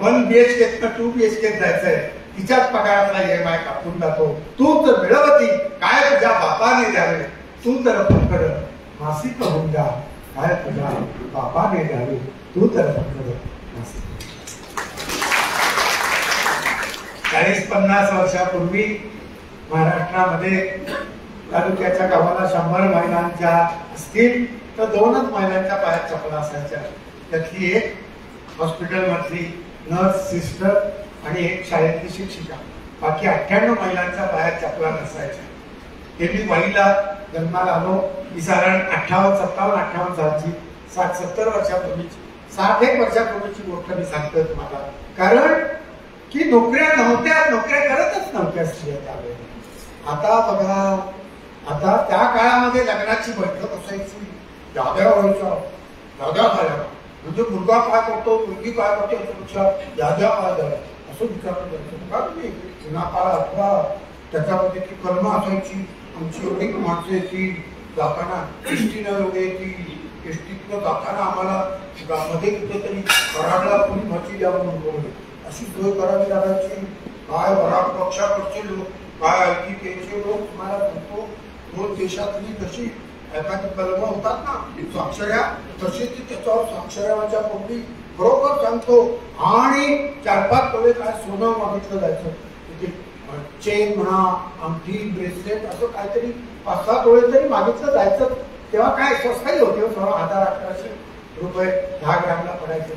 1 BHK 2 BHK जायचंय तिच्याच पगारातला EMI कापून जातो. तूच मिळवती काय तुझ्या बापाने द्यावे. तू तर फकड मासिक होऊन जा काय तुझ्या बापाने द्यावे. तू तर फकड मासिक. 40-50 वर्षापूर्वी महाराष्ट्रामध्ये तालुक्याच्या गावाला 100 महिलांच्या असतील तर 2च महिलांच्या पायात चपला असायच्या. त्यातली एक हॉस्पिटल मधली नर्स सिस्टर आणि एक शाळेतली शिक्षिका. बाकी 98 महिलांच्या पायात चपला नसायच्या. हे मी वाईला जन्माला आलो. ही साधारण 57-58 सालची 60-70 वर्षापूर्वीची 61 वर्षापूर्वीची गोष्ट मी सांगतोय तुम्हाला. कारण की नोकऱ्या नव्हत्या. नोकऱ्या करतच नव्हत्या स्त्रिया त्यावेळेला. आता बघा आता त्या काळामध्ये लग्नाची बैठक असायची. दाद्या व्हायच्या. दाद्या झाल्या म्हणजे मुलगा काय करतो मुलगी काय करते याच्यापेक्षा दाद्या काय झाला असं विचारलं जायचं. का तुम्ही जुना काळ अथवा त्याच्यामध्ये ती कर्म असायची. आमची एवढी माणसं यायची जाताना एसटीनं वगैरे ती एसटीतनं जाताना आम्हाला मध्ये कुठेतरी कराडला कोणी म्हशी द्या म्हणून बोलले, अशी सोय करावी लागायची. काय वराड पक्षाकडचे लोक, काय आयटी केचे लोक, तुम्हाला सांगतो दोन देशातली कशी एखादी कलम होतात ना स्वाक्षऱ्या, तशी ती त्याच्यावर स्वाक्षऱ्याच्या पूर्वी बरोबर सांगतो. आणि 4-5 तोळे काय सोनं मागितलं जायचं, चेन म्हणा, अंगठी, ब्रेसलेट, असं काहीतरी 5-6 तोळे तरी मागितलं जायचं. तेव्हा काय स्वस्तही होते, 1000-1100 रुपये 10 ग्रॅमला पडायचे.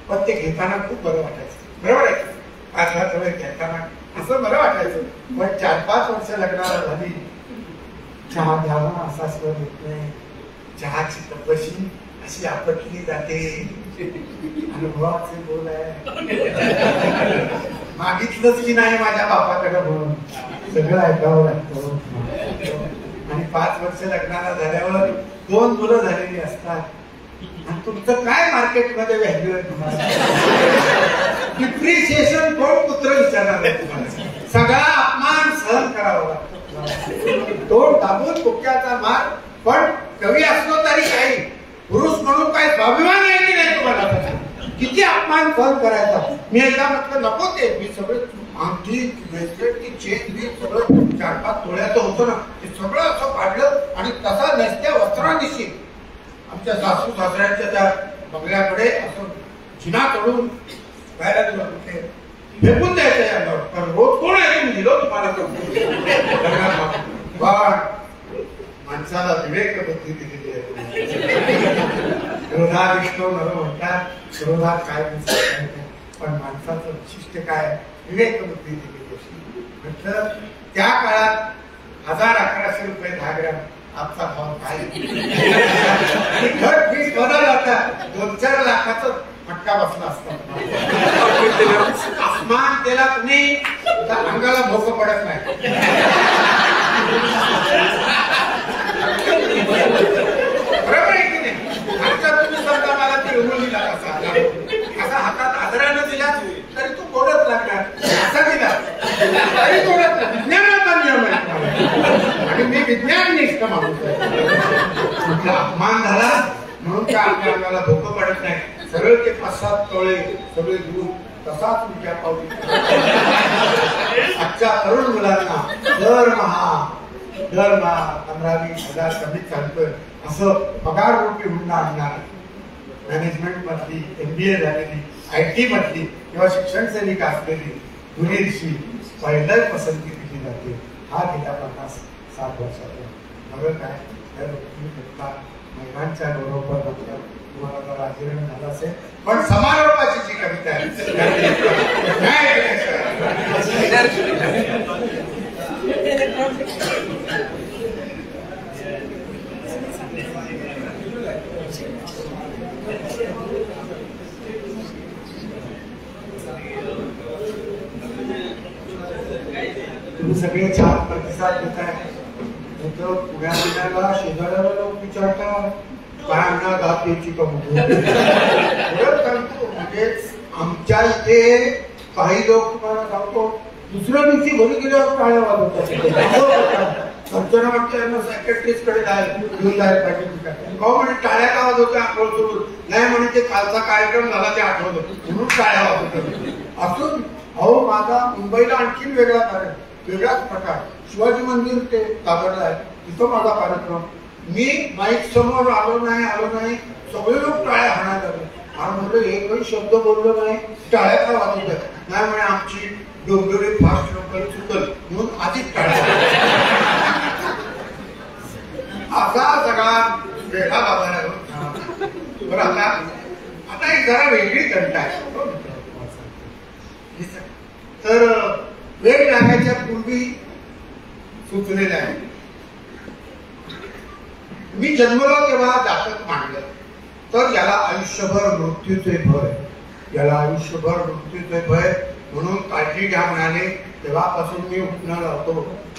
पण ते घेताना खूप बरं वाटायचं, बरं वाटायचं. 5-6 तोळे घेताना असं बरं वाटायचं. पण 4-5 वर्ष लग्नाला झाली, चहा घ्यावा असा स्वर येत नाही, चहाची कपशी अशी आपटली जाते. अनुभवाचे बोल आहे, मागितलंच की नाही माझ्या बापाकडे म्हणून सगळं ऐकावं लागतं. आणि 5 वर्ष लग्नाला झाल्यावर 2 मुलं झालेली असतात. आणि तुमचं काय मार्केटमध्ये व्हॅल्यू आहे तुम्हाला? डिप्रिशिएशन कोण पुत्र विचारणार आहे तुम्हाला? सगळा अपमान सहन करावा लागतो. तोंड दाबून मुक्याचा मार. पण कवी असलो तरी काही पुरुष म्हणून काय स्वाभिमान आहे की नाही तुम्हाला? किती अपमान सहन करायचा. मी एकदा म्हटलं नको ते, मी सगळं अंगठी, ब्रेसलेट, ती चेन बी सगळं 4-5 तोळ्याचं होतं ना, ते सगळं असं काढलं आणि तसा नेसत्या वस्त्रांनिशी आमच्या सासू सासऱ्यांच्या त्या बंगल्याकडे असं जिना चढून जायला दिलं. कुठे फेकून द्यायचं यावर, पण रोज कोण आहे तुम्ही दिलं तुम्हाला. माणसाला विवेक बुद्धी दिलेली आहे. क्रोधाविष्णू नर म्हणतात, क्रोधात काय पण माणसाचं वैशिष्ट्य काय, विवेक बुद्धी दिलेली अशी. म्हटलं त्या काळात 1000-1100 रुपये 10 ग्रॅम, आजचा भाव काय. घर फीस बदल होता, 2-4 लाखाचा फटका बसला असता. आसमान केला तुम्ही तर अंगाला भोक पडत नाही. बरोबर आहे की नाही? आता तुम्ही समजा मला तिळगुळ दिला असा हातात आदरानं दिला तरी तू गोडच लागणार, असा दिला तरी गोडच लागणार. विज्ञानाचा नियम आहे आणि मी विज्ञाननिष्ठ माणूस आहे. अपमान झाला म्हणून त्या आपल्या अंगाला धोकं पडत नाही. सरळ ते 5-7 तोळे सगळे घेऊन तसाच तुमच्या पावली. आजच्या तरुण मुलांना दरमहा 15-20 हजार कमीच चालतोय असं पगार रूपी हुंडा आणणार. मॅनेजमेंट मधली, MBA झालेली, IT मधली किंवा शिक्षण सेविका असलेली मुलींशी पहिल्याच पसंती दिली जाते. हा गेल्या 50-60 वर्षातून बरं काय तुम्ही करता. महिलांच्या गौरवपर तुम्हाला जर आजीर्ण झाला असेल, पण समारोपाची जी कविता आहे तुम्ही सगळे छान प्रतिसाद देताय. पुण्याला शेजाऱ्याला लोक विचारतात काय आणणार दात यायची का म्हणून. म्हणजे आमच्या इथे काही लोक तुम्हाला सांगतो दुसऱ्या दिवशी घरी गेल्यावर टाळ्या वाजवतात. अर्चना वाटतं यांना सेक्रेटरीज कडे घेऊन जायला पाहिजे. अहो म्हणे टाळ्या का वाजवत्या आठवण सोडून. नाही म्हणे ते कालचा कार्यक्रम झाला ते आठवलं म्हणून टाळ्या वाजवतात. असून अहो माझा मुंबईला आणखीन वेगळाच प्रकार. शिवाजी मंदिर ते दादरला आहे, तिथं माझा कार्यक्रम. मी माईक समोर आलो नाही सगळे लोक टाळ्या हाणायला लागले. आणि म्हटलं एकही शब्द बोललो नाही, टाळ्या का वाजवतात. नाही म्हणे आमची डोंबिवली फास्ट लोकल चुकल म्हणून आधीच टाळ्या. असा सगळा वेगळा बाबा. बरं आता एक जरा वेगळी घंटा आहे. तर वेळ लागायच्या पूर्वी सुचलेलं आहे. मी जन्मलो तेव्हा जातक मांडलं तर याला आयुष्यभर मृत्यूचे भय, याला आयुष्यभर मृत्यूचे भय म्हणून काळजी घ्या म्हणाले. तेव्हापासून मी उठणं लावतो.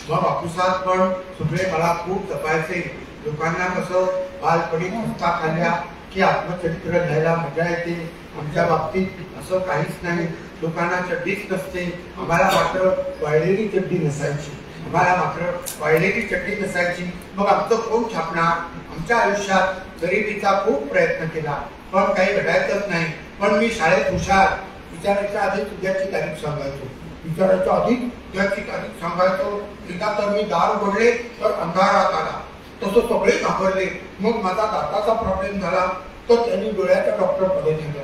मग ऑफिसात पण सगळे मला खूप जपायचे. लोकांना कसं बालपणी पुस्तक खाल्ल्या की आत्मचरित्र लिहायला मजा येते. आमच्या बाबतीत असं काहीच नाही. लोकांना चड्डीच नसते, आम्हाला वाटत वाळलेली चड्डी नसायची. आम्हाला मात्र वाळलेली चटणी नसायची. मग आमचं कोण छापणार? आमच्या आयुष्यात गरिबीचा खूप प्रयत्न केला पण काही घडायचंच नाही. पण मी शाळेत हुशार, विचारायच्या आधी तुझ्याची तारीख सांगायचो, विचारायच्या आधी तुझ्याची तारीख सांगायचो. एकदा तर मी दार उघडले तर अंधारात आला, तसं सगळे घाबरले. मग माझा दाताचा प्रॉब्लेम झाला तर त्यांनी डोळ्याच्या डॉक्टरकडे नेलं.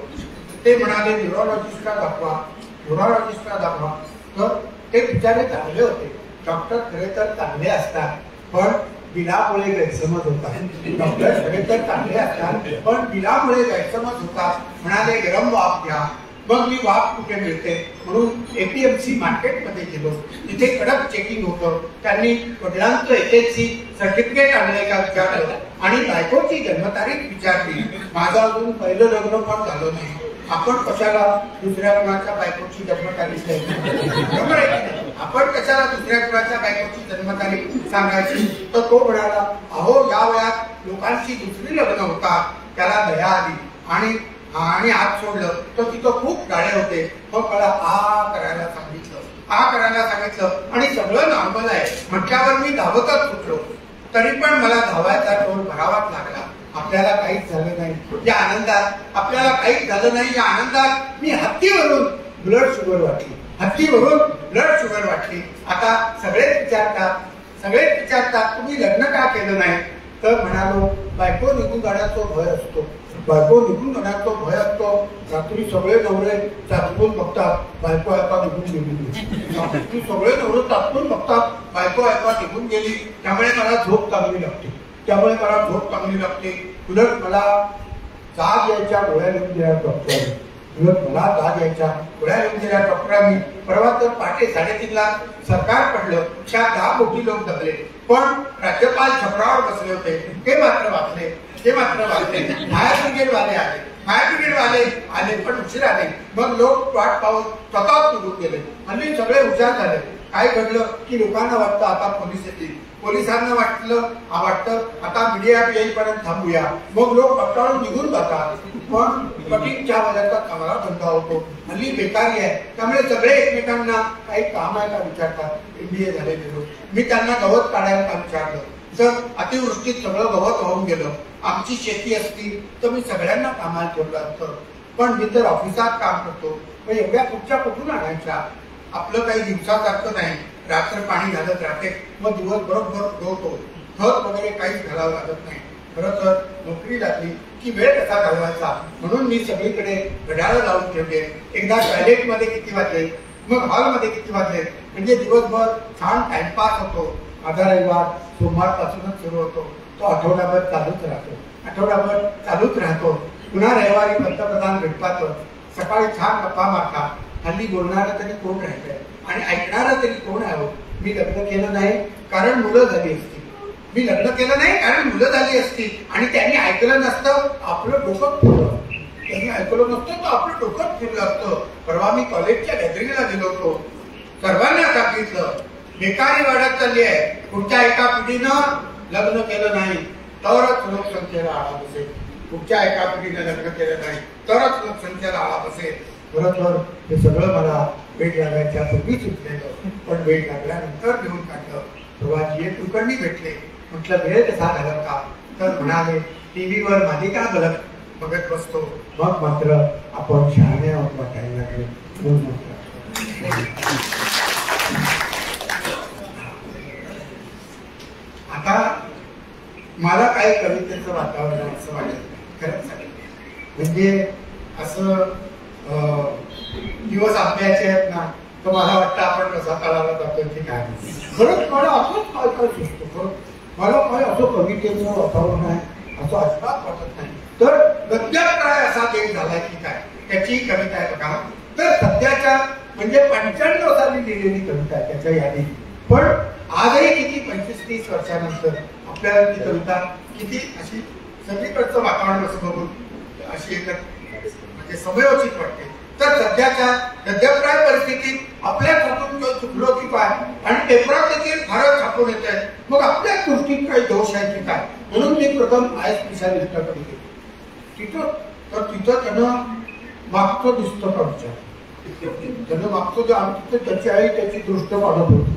ते म्हणाले न्यूरोलॉजिस्टला दाखवा, न्यूरोलॉजिस्टला दाखवा. तर ते बिचारे चांगले होते. डॉक्टर खरे तर चांगले असतात पण बिलामुळे गैरसमज होतात. डॉक्टर खरे तर चांगले असतात पण बिलामुळे गैरसमज होतात. म्हणाले गरम वाफ घ्या. मग मी वाफ कुठे मिळते म्हणून एपीएमसी मार्केटमध्ये गेलो. तिथे कडक चेकिंग होतं. त्यांनी वडिलांचं एसएससी सर्टिफिकेट आणलंय का विचारलं आणि बायकोची जन्मतारीख विचारली. माझं अजून पहिलं लग्न पण झालं नाही. आपण कशाला दुसऱ्या कुणाच्या बायकोची जन्मतारीख द्यायची? बरोबर आहे. आपण कशाला दुसऱ्या कुणाच्या बायकोची जन्मतारीख सांगायची? तर तो म्हणाला, अहो या वयात लोकांची दुसरी लग्न होतात. त्याला दया आली आणि हात सोडलं तर तिथं खूप गाळे होते. मग मला करायला सांगितलं आणि सगळं नॉर्मल आहे म्हटल्यावर मी धावतच सुटलो. तरी पण मला धावायचा टोल भरावाच लागला. आपल्याला काहीच झालं नाही या आनंदात, आपल्याला काहीच झालं नाही या आनंदात मी हत्तीवरून ब्लड शुगर वाटली. आता सगळेच विचारतात तुम्ही लग्न का केलं नाही? तर म्हणालो बायको निघून जाण्याचा भय असतो. रात्री सगळे नवरे चाचपून बघतात बायको ऐका निघून गेली. त्यामुळे मला झोप चांगली लागते. उलट मला जाग यायच्या गोळ्या लिहून दिल्या डॉक्टरांनी. परवा तर पहाटे 3:30ला सरकार पडलं. 10 कोटी लोक दबले पण राज्यपाल छपरावर बसले होते. ते मात्र वाचले. फायर ब्रिगेड वाले आले पण उशीर आले. मग लोक वाट पाहून स्वतःच निघून गेले. आणि सगळे हुशार झाले. काय घडलं की लोकांना वाटतं आता पोलीस येतील, पोलिसांना वाटतं आता मीडिया येईपर्यंत थांबूया. मग लोक कंटाळून निघून जातात. पण कठीण चहा वाल्याचा चांगला धंदा होतो. हल्ली बेकारी आहे त्यामुळे सगळे एकमेकांना काही काम आहे का विचारतात. MBA झालेले लोक. मी त्यांना गवत काढायला का विचारलं. जर अतिवृष्टीत सगळं गवत वाहून गेलं, आमची शेती असती तर मी सगळ्यांना कामाला ठेवलं असतं. पण मी तर ऑफिसात काम करतो मग एवढ्या कुठच्या कुठून आणायच्या? आपलं काही दिवसासारखं नाही. रात्र पाणी घालत राहते मग दिवस बरोबर उगवतो. खत वगैरे काहीच घालावं लागत नाही. खरं तर नोकरी लागली की वेळ कसा घालवायचा म्हणून मी सगळीकडे घड्याळ लावून ठेवले. एकदा टॉयलेटमध्ये किती वाजले, मग हॉलमध्ये किती वाजले, म्हणजे दिवसभर छान टाइमपास होतो. माझा रविवार सोमवारपासूनच सुरू होतो. तो आठवडाभर चालूच राहतो. पुन्हा रविवारी पंतप्रधान भेटतातच. सकाळी छान गप्पा मारतात. हल्ली बोलणारं तरी कोण राहिलंय आणि ऐकणारं तरी कोण आहे? मी लग्न केलं नाही कारण मुलं झाली असती आणि त्यांनी ऐकलं नसतं आपलं डोकं फिरलं असतं. परवा मी कॉलेजच्या गॅदरिंगला गेलो होतो. सर्वांना सांगितलं बेकारी वाढत चालली आहे. पुढच्या एका पिढीनं लग्न केलं नाही तरच लोकसंख्येला आळा बसेल. खरं तर हे सगळं मला वेळ लागायच्या पूर्वी सुचलेलं पण वेळ लागल्यानंतर घेऊन काढलं. तेव्हा जी कुलकर्णी भेटले. म्हटलं वेळ कसा घालवता? तर म्हणाले टीव्हीवर मालिका बघत बसतो. मग मात्र आपण शहाणे वाटायला लागले. आता मला काही कवितेचं वातावरण असं वाटत खरंच सांगितलं. म्हणजे असं दिवस आपल्याचे आहेत ना तर मला वाटतं आपण कसा काढायला जातोय की काय. खरंच मला असंच काय सुचतो. खरं मला काय असं कवितेचं वातावरण आहे असं अजिबात वाटत नाही. तर गद्यात असा देश झालाय की काय त्याची कविता आहे बघा. तर सध्याच्या म्हणजे 95 साली लिहिलेली कविता आहे त्याच्या यादी. पण आजही किती 25-30 वर्षानंतर आपल्याला ती कविता किती अशी सगळीकडचं वातावरण असं बघून अशी म्हणजे समयोचित वाटते. तर सध्याच्या गद्यप्राय परिस्थितीत आपल्या हातून चुकलो की काय आणि पेपरात देखील फारच छापून येत आहे. मग आपल्या गोष्टीत काही दोष आहे की काय म्हणून मी प्रथम स्पेशालिस्टकडे गेलो. तिथं त्यानं मागचं दिसतं का विचार. त्यानं मागचं जे आमचं त्याची आई त्याची दृष्ट वाढत होती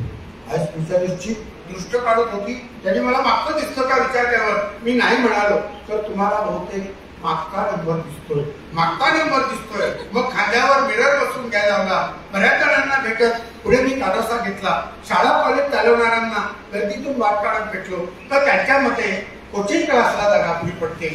आय स्पेशालिस्टची दृष्ट काढत होती. त्यांनी मला मागचं दिसतं का विचारल्यावर मी नाही म्हणालो तर तुम्हाला बहुतेक मागचा नंबर दिसतोय, मागचा नंबर दिसतोय. मग खांद्यावर मिरर बसून घ्यायला लावला. बऱ्याच जणांना भेटत पुढे मी काढासा घेतला. शाळा कॉलेज चालवणाऱ्यांना गर्दीतून वाट काढत भेटलो तर त्यांच्या मते कोचिंग क्लासला जागा फ्री पडते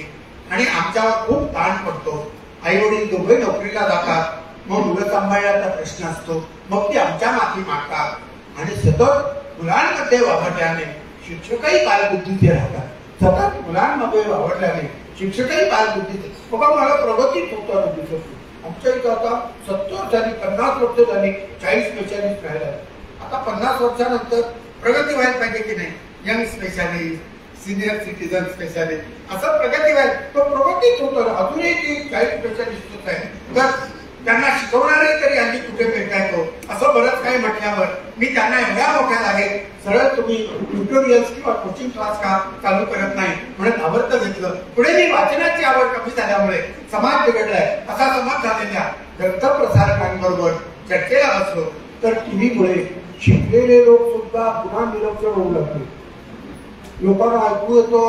आणि आमच्यावर खूप ताण पडतो. आई वडील दोघे नोकरीला जातात, मग मुलं सांभाळण्याचा प्रश्न असतो. मग ती आमच्या माथी मागतात आणि सतत मुलांमध्ये वावरल्याने शिक्षकही बालबुद्धीचे राहतात. सतत मुलांमध्ये वावरल्याने शिक्षकही बालबुद्धीचे. बघा मला प्रगतीच होताना दिसत नाही. आमच्या इथं आता 70 झाली, 50 वर्ष झाली, 40 स्पेशालिस्ट राहिला. आता 50 वर्षानंतर प्रगती व्हायला पाहिजे की नाही? Young specialist, senior citizen specialist असं प्रगती व्हायला, तो प्रगतीच होतो. अजूनही ती 40 स्पेशालिस्टच आहे. तर त्यांना शिकवणारे तरी हल्ली कुठे भेटायचो असं बरंच काही म्हटल्यावर मी त्यांना एवढ्या मोठ्या लागेल सरळ तुम्ही ट्युटोरियल्स किंवा कोचिंग क्लास का चालू करत नाही म्हणून आवडतं घेतलं. पुढे मी वाचनाची आवड कमी झाल्यामुळे समाज बिघडलाय असा समज झालेल्या ग्रंथप्रसारकांबरोबर चर्चेला बसलो तर टीव्हीमुळे शिकलेले लोक सुद्धा पुन्हा निरक्षर होऊ लागले. लोकांना ऐकू येतो,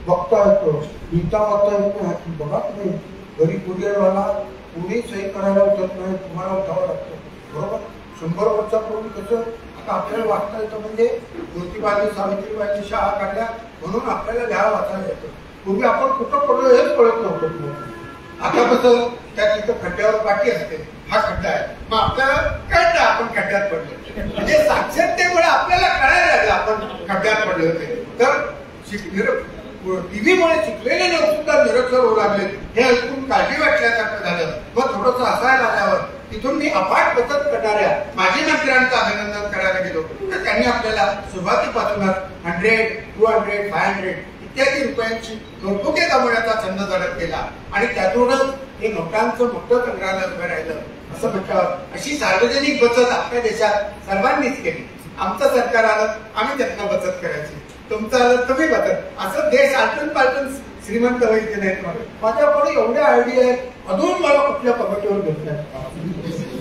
बघता येतो, लिहिता वाचता येतो. बघा तुम्ही घरी कुरिअरवाला कोणी सही करायला उठत नाही, तुम्हाला उठावं लागतं. बरोबर 100 वर्षापूर्वी कसं आता आपल्याला वाचता येतं म्हणजे ज्योतिबाजी सावित्रीबाईंनी शाळा काढल्या म्हणून आपल्याला लिहायला वाचायला येतं. पूर्वी आपण कुठं पडलो हेच कळत नव्हतं. आता कसं त्या तिथं खड्ड्यावर पाठी असते, हा खड्डा आहे, मग आपल्याला कळतं आपण खड्ड्यात पडलो. म्हणजे साक्षरतेमुळे आपल्याला कळायला लागलं आपण खड्ड्यात पडले होते. तर टीव्हीमुळे शिकलेले लोक सुद्धा निरक्षर होऊ लागले हे ऐकून काळजी वाटल्यासारखं झालं. मग थोडंसं हसायला आल्यावर तिथून मी अफाट बचत करणाऱ्या माजी मंत्र्यांचं अभिनंदन करायला गेलो तर त्यांनी आपल्याला सुरुवातीपासूनच 100, 200, 500 इत्यादी रुपयांची नोटबुके जमवण्याचा छंद जडत केला आणि त्यातूनच हे नोटांचं मोठं संग्रहालय उभं राहिलं. असं म्हटल्यावर अशी सार्वजनिक बचत आपल्या देशात सर्वांनीच केली. आमचं सरकार आलं आम्ही त्यातनं बचत करायची, तुमचं आलं तुम्ही बचत. असं देश आलटून पालटून श्रीमंत व्हायचे नाहीत. माझ्याकडे एवढ्या आयडिया आहेत, अजून मला कुठल्या कमिटीवर घेतल्या.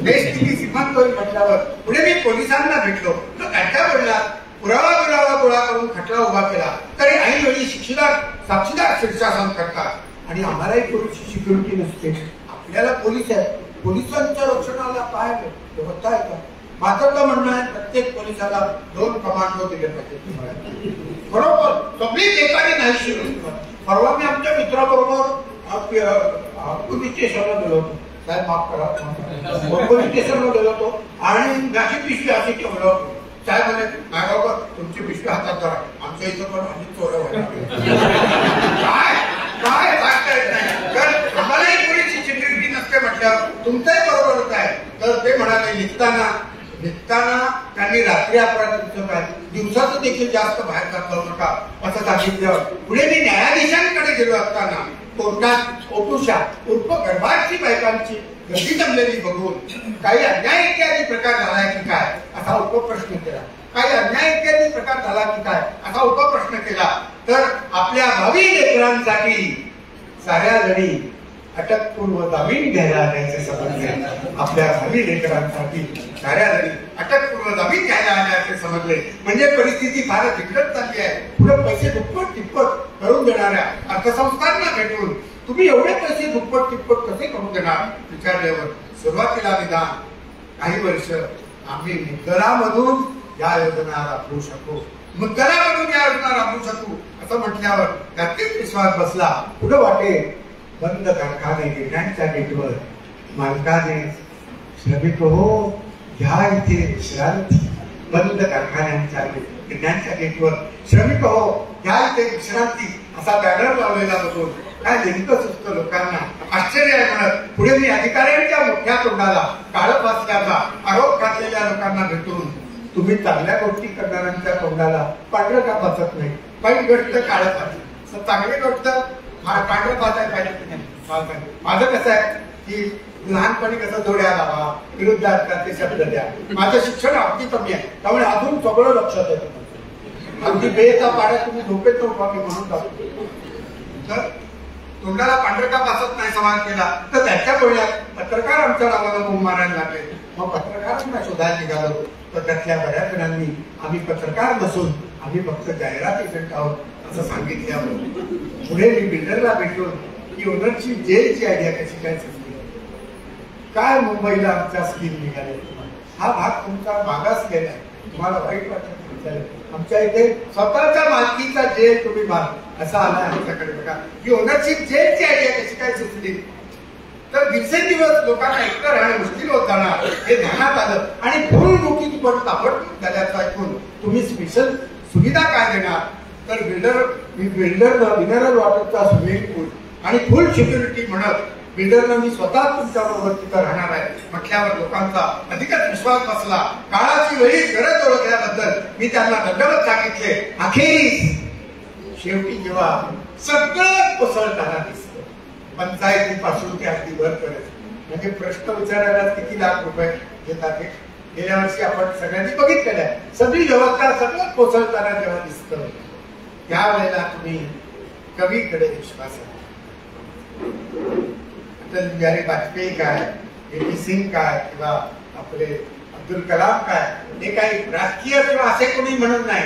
देश किती श्रीमंत होईल म्हटल्यावर पुढे मी पोलिसांना भेटलो तर त्यांच्या बोलण्यात पुरावा गोळा करून खटला उभा केला तरी ऐनवेळी साक्षीदार शीर्षासन करतात आणि आम्हालाही पोलीसची सिक्युरिटी नसते. आपल्याला पोलीस आहे, पोलिसांच्या रक्षणाला काय व्यवस्था आहे का? माझं तर म्हणणं आहे प्रत्येक पोलिसाला 2 कमांडो दिले पाहिजे. बरोबर सगळी एकाने नाही शिरू. परवा मी आमच्या मित्राबरोबर पोलीस स्टेशनला गेलो होतो. साहेब माफ करा, पोलीस स्टेशनला गेलो होतो आणि माझी पिशवी अशी ठेवलं होतो. साहेब म्हणे नाही बाबा तुमची पिशवी हातात धरा, आमच्या इथं पण आम्ही चोऱ्या काय सांगता येत नाही. तर आम्हालाही पोलीसची सिक्युरिटी नसते म्हटल्यावर तुमचंही बरोबर होत आहे. तर ते म्हणाले निघताना त्यांनी रात्री अपराध काय दिवसाचं देखील जास्त बाहेर जाऊ नका असं सांगितलं. पुढे मी न्यायाधीशांकडे गेलो असताना कोर्टात ओटुशा उर्फ गर्भाची बायकांची गर्दी जमलेली बघून काही अन्याय इत्यादी प्रकार झालाय की काय असा उपप्रश्न केला. काही अन्याय इत्यादी प्रकार झाला की काय असा उपप्रश्न केला. तर आपल्या भावी लेकरांसाठी साऱ्या जणी अटकपूर्व जामीन घ्यायला आल्याचे समजले. आपल्या भावी लेकरांसाठी साऱ्या जणी अटकपूर्व जामीन घ्यायला आल्याचे समजले. म्हणजे परिस्थिती फारच बिघडत चालली आहे. पुढे पैसे दुप्पट तिप्पट करून देणाऱ्या अर्थसंस्थांना भेटून तुम्ही एवढे पैसे दुप्पट तिप्पट कसे करून देणार विचारल्यावर सुरुवातीला निदान काही वर्ष आम्ही मुद्दलामधून या योजना राबवू शकू, मुद्दलामधून या योजना राबवू शकू असं म्हटल्यावर नक्कीच विश्वास बसला. पुढे वाटे बंद कारखाने गिरण्यांच्या गेटवर मालकाने श्रमिक हो घ्या इथे विश्रांती. बंद कारखान्यांच्या गिरण्यांच्या गेटवर श्रमिक हो घ्या इथे विश्रांती असा बॅनर लावलेला बघून काय नेमकं सुचतं लोकांना. आश्चर्य आहे म्हणत पुढे मी अधिकाऱ्यांच्या मोठ्या तोंडाला काळं फासल्याचा आरोप घातलेल्या लोकांना भेटून तुम्ही चांगल्या गोष्टी करणाऱ्यांच्या तोंडाला पांढरं का फासत नाही? वाईट गोष्ट काळं फास, चांगली गोष्ट पांढरं फासायला पाहिजे की नाही? माझं कसं आहे की लहानपणी कसं जोड्या लावा विरुद्ध असतात ते शब्द द्या. माझं शिक्षण अगदी कमी आहे त्यामुळे अजून सगळं लक्षात येतं. अगदी बेचा पाड्या तुम्ही झोपेत नव्हता मी म्हणून जातो. तर तोंडाला पांढरं का फासत नाही सवाल केला तर त्याच्या बोलण्यात पत्रकार आमच्या नावाला बोंब मारायला लागले. मग पत्रकारांना शोधायला निघालो तर त्यातल्या बऱ्याच जणांनी आम्ही पत्रकार नसून आम्ही फक्त जाहिरात एजंट आहोत असं सांगितल्यावर पुढे मी बिल्डरला भेटून की ओनरशिप जेलची आयडिया कशी काय सुचली, काय मुंबईला आमच्या स्कीम निघाले, हा भाग तुमचा मागास गेलाय, तुम्हाला वाईट वाटत, आमच्या इथे स्वतःच्या मालकीचा जेल तुम्ही बांध असा आलाय आमच्याकडे बघा, ही ओनरशिप जेलची आयडिया कशी काय सुचली. तर दिवसेंदिवस लोकांना एकटं राहणं मुश्किल होत जाणार हे ध्यानात आलं आणि फुलमुखी पण ताबडतोब झाल्याचं ऐकून तुम्ही स्पेशल सुविधा काय देणार, तर बिल्डरनं मिनरल वॉटरचा स्विमिंग पूल आणि फुल सिक्युरिटी म्हणत बिल्डरनं मी स्वतः तुमच्याबरोबर तिथं राहणार आहे म्हटल्यावर लोकांचा अधिकच विश्वास बसला. काळाची वेळीच गरज ओळखल्याबद्दल मी त्यांना दंडवत सांगितले. अखेरीस शेवटी जेव्हा सगळं कोसळताना दिसतं, पंचायतीपासून ते अगदी वर करत, म्हणजे प्रश्न विचारायला किती लाख रुपये घेतात हे गेल्या वर्षी आपण सगळ्यांनी बघितलेलं आहे. सगळी व्यवस्था सगळं कोसळताना जेव्हा दिसतं त्यावेळेला तुम्ही कवीकडे विश्वास आहे. अटल बिहारी वाजपेयी काय, ए.पी. सिंग काय किंवा आपले अब्दुल कलाम काय, हे काही राजकीय किंवा असे कोणी म्हणून नाही,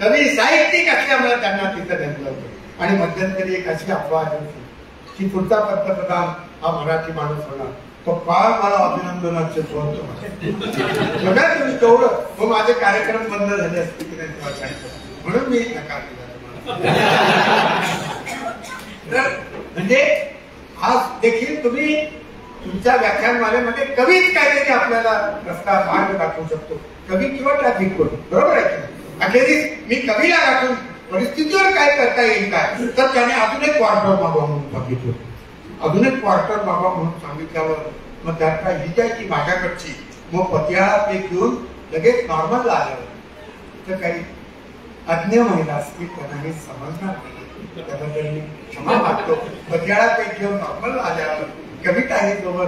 कवी साहित्यिक असल्यामुळे त्यांना तिथं नेमलं होतं. आणि मध्यंतरी एक अशी अफवा आली होती की पुढचा पंतप्रधान हा मराठी माणूस होणार. तो फार मला अभिनंदनाचे बोलतो बघा तुम्ही तेवढं, मग माझे कार्यक्रम बंद झाले असते की नाही तुम्हाला सांगतो, म्हणून मी नकार दिला. म्हणजे आज देखील तुम्ही तुमच्या व्याख्यानमालेमध्ये कवीच काहीतरी आपल्याला रस्ता मार्ग दाखवू शकतो, कवी किंवा ट्रॅफिक कोण, बरोबर आहे. अखेरीस मी कवीला गाठून परिस्थितीवर काय करता येईल काय, तर त्याने अजून एक क्वार्टर मागवा म्हणून सांगितलं. अजून एक क्वार्टर मागवा म्हणून सांगितल्यावर मग त्यात काय ही काय की माझ्याकडची मग पतियाळा ते घेऊन लगेच नॉर्मलला आल्यावर तर काही अज्ञ महिला असतील त्यांना हे समजणार नाही. त्याबद्दल मी क्षमा मागतो. पतियाळा ते घेऊन नॉर्मल आल्यावर कविता हे जोवर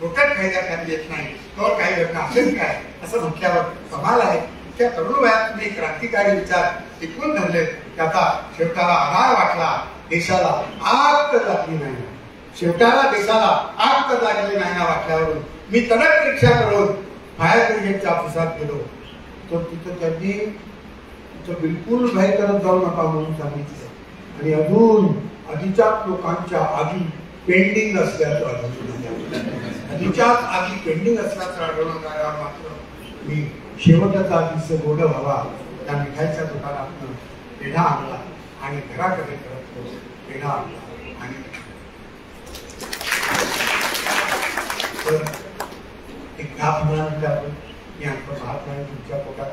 पोटात खायला येत नाही तर काही घटना असेल काय असं म्हटल्यावर कमाल आहे. त्या तरुण वयात तुम्ही क्रांतिकारी विचार टिकवून धरले, त्याचा शेवटाला आधार वाटला. देशाला आग तर लागली नाही, शेवटाला देशाला आग तर लागली नाही ना वाटल्यावरून मी तडक रिक्षा करून फायर ब्रिगेडच्या ऑफिसात गेलो. तर तिथं त्यांनी बिलकुल भय करत जाऊ नका म्हणून सांगितलं. आणि अजून आधीच्याच लोकांच्या आधी पेंडिंग असल्याचं आढळून आधीच्याच आधी पेंडिंग असल्याचं आढळून आल्यावर मात्र मी शेवटचा दिवस गोड व्हावा त्या मिठाईच्या दुकानातून पेढा आणला आणि घराकडे करत पेढा आणला. आणि तर एक 10-15 मिनिटातून मी आणतो पाहत नाही तुमच्या पोटात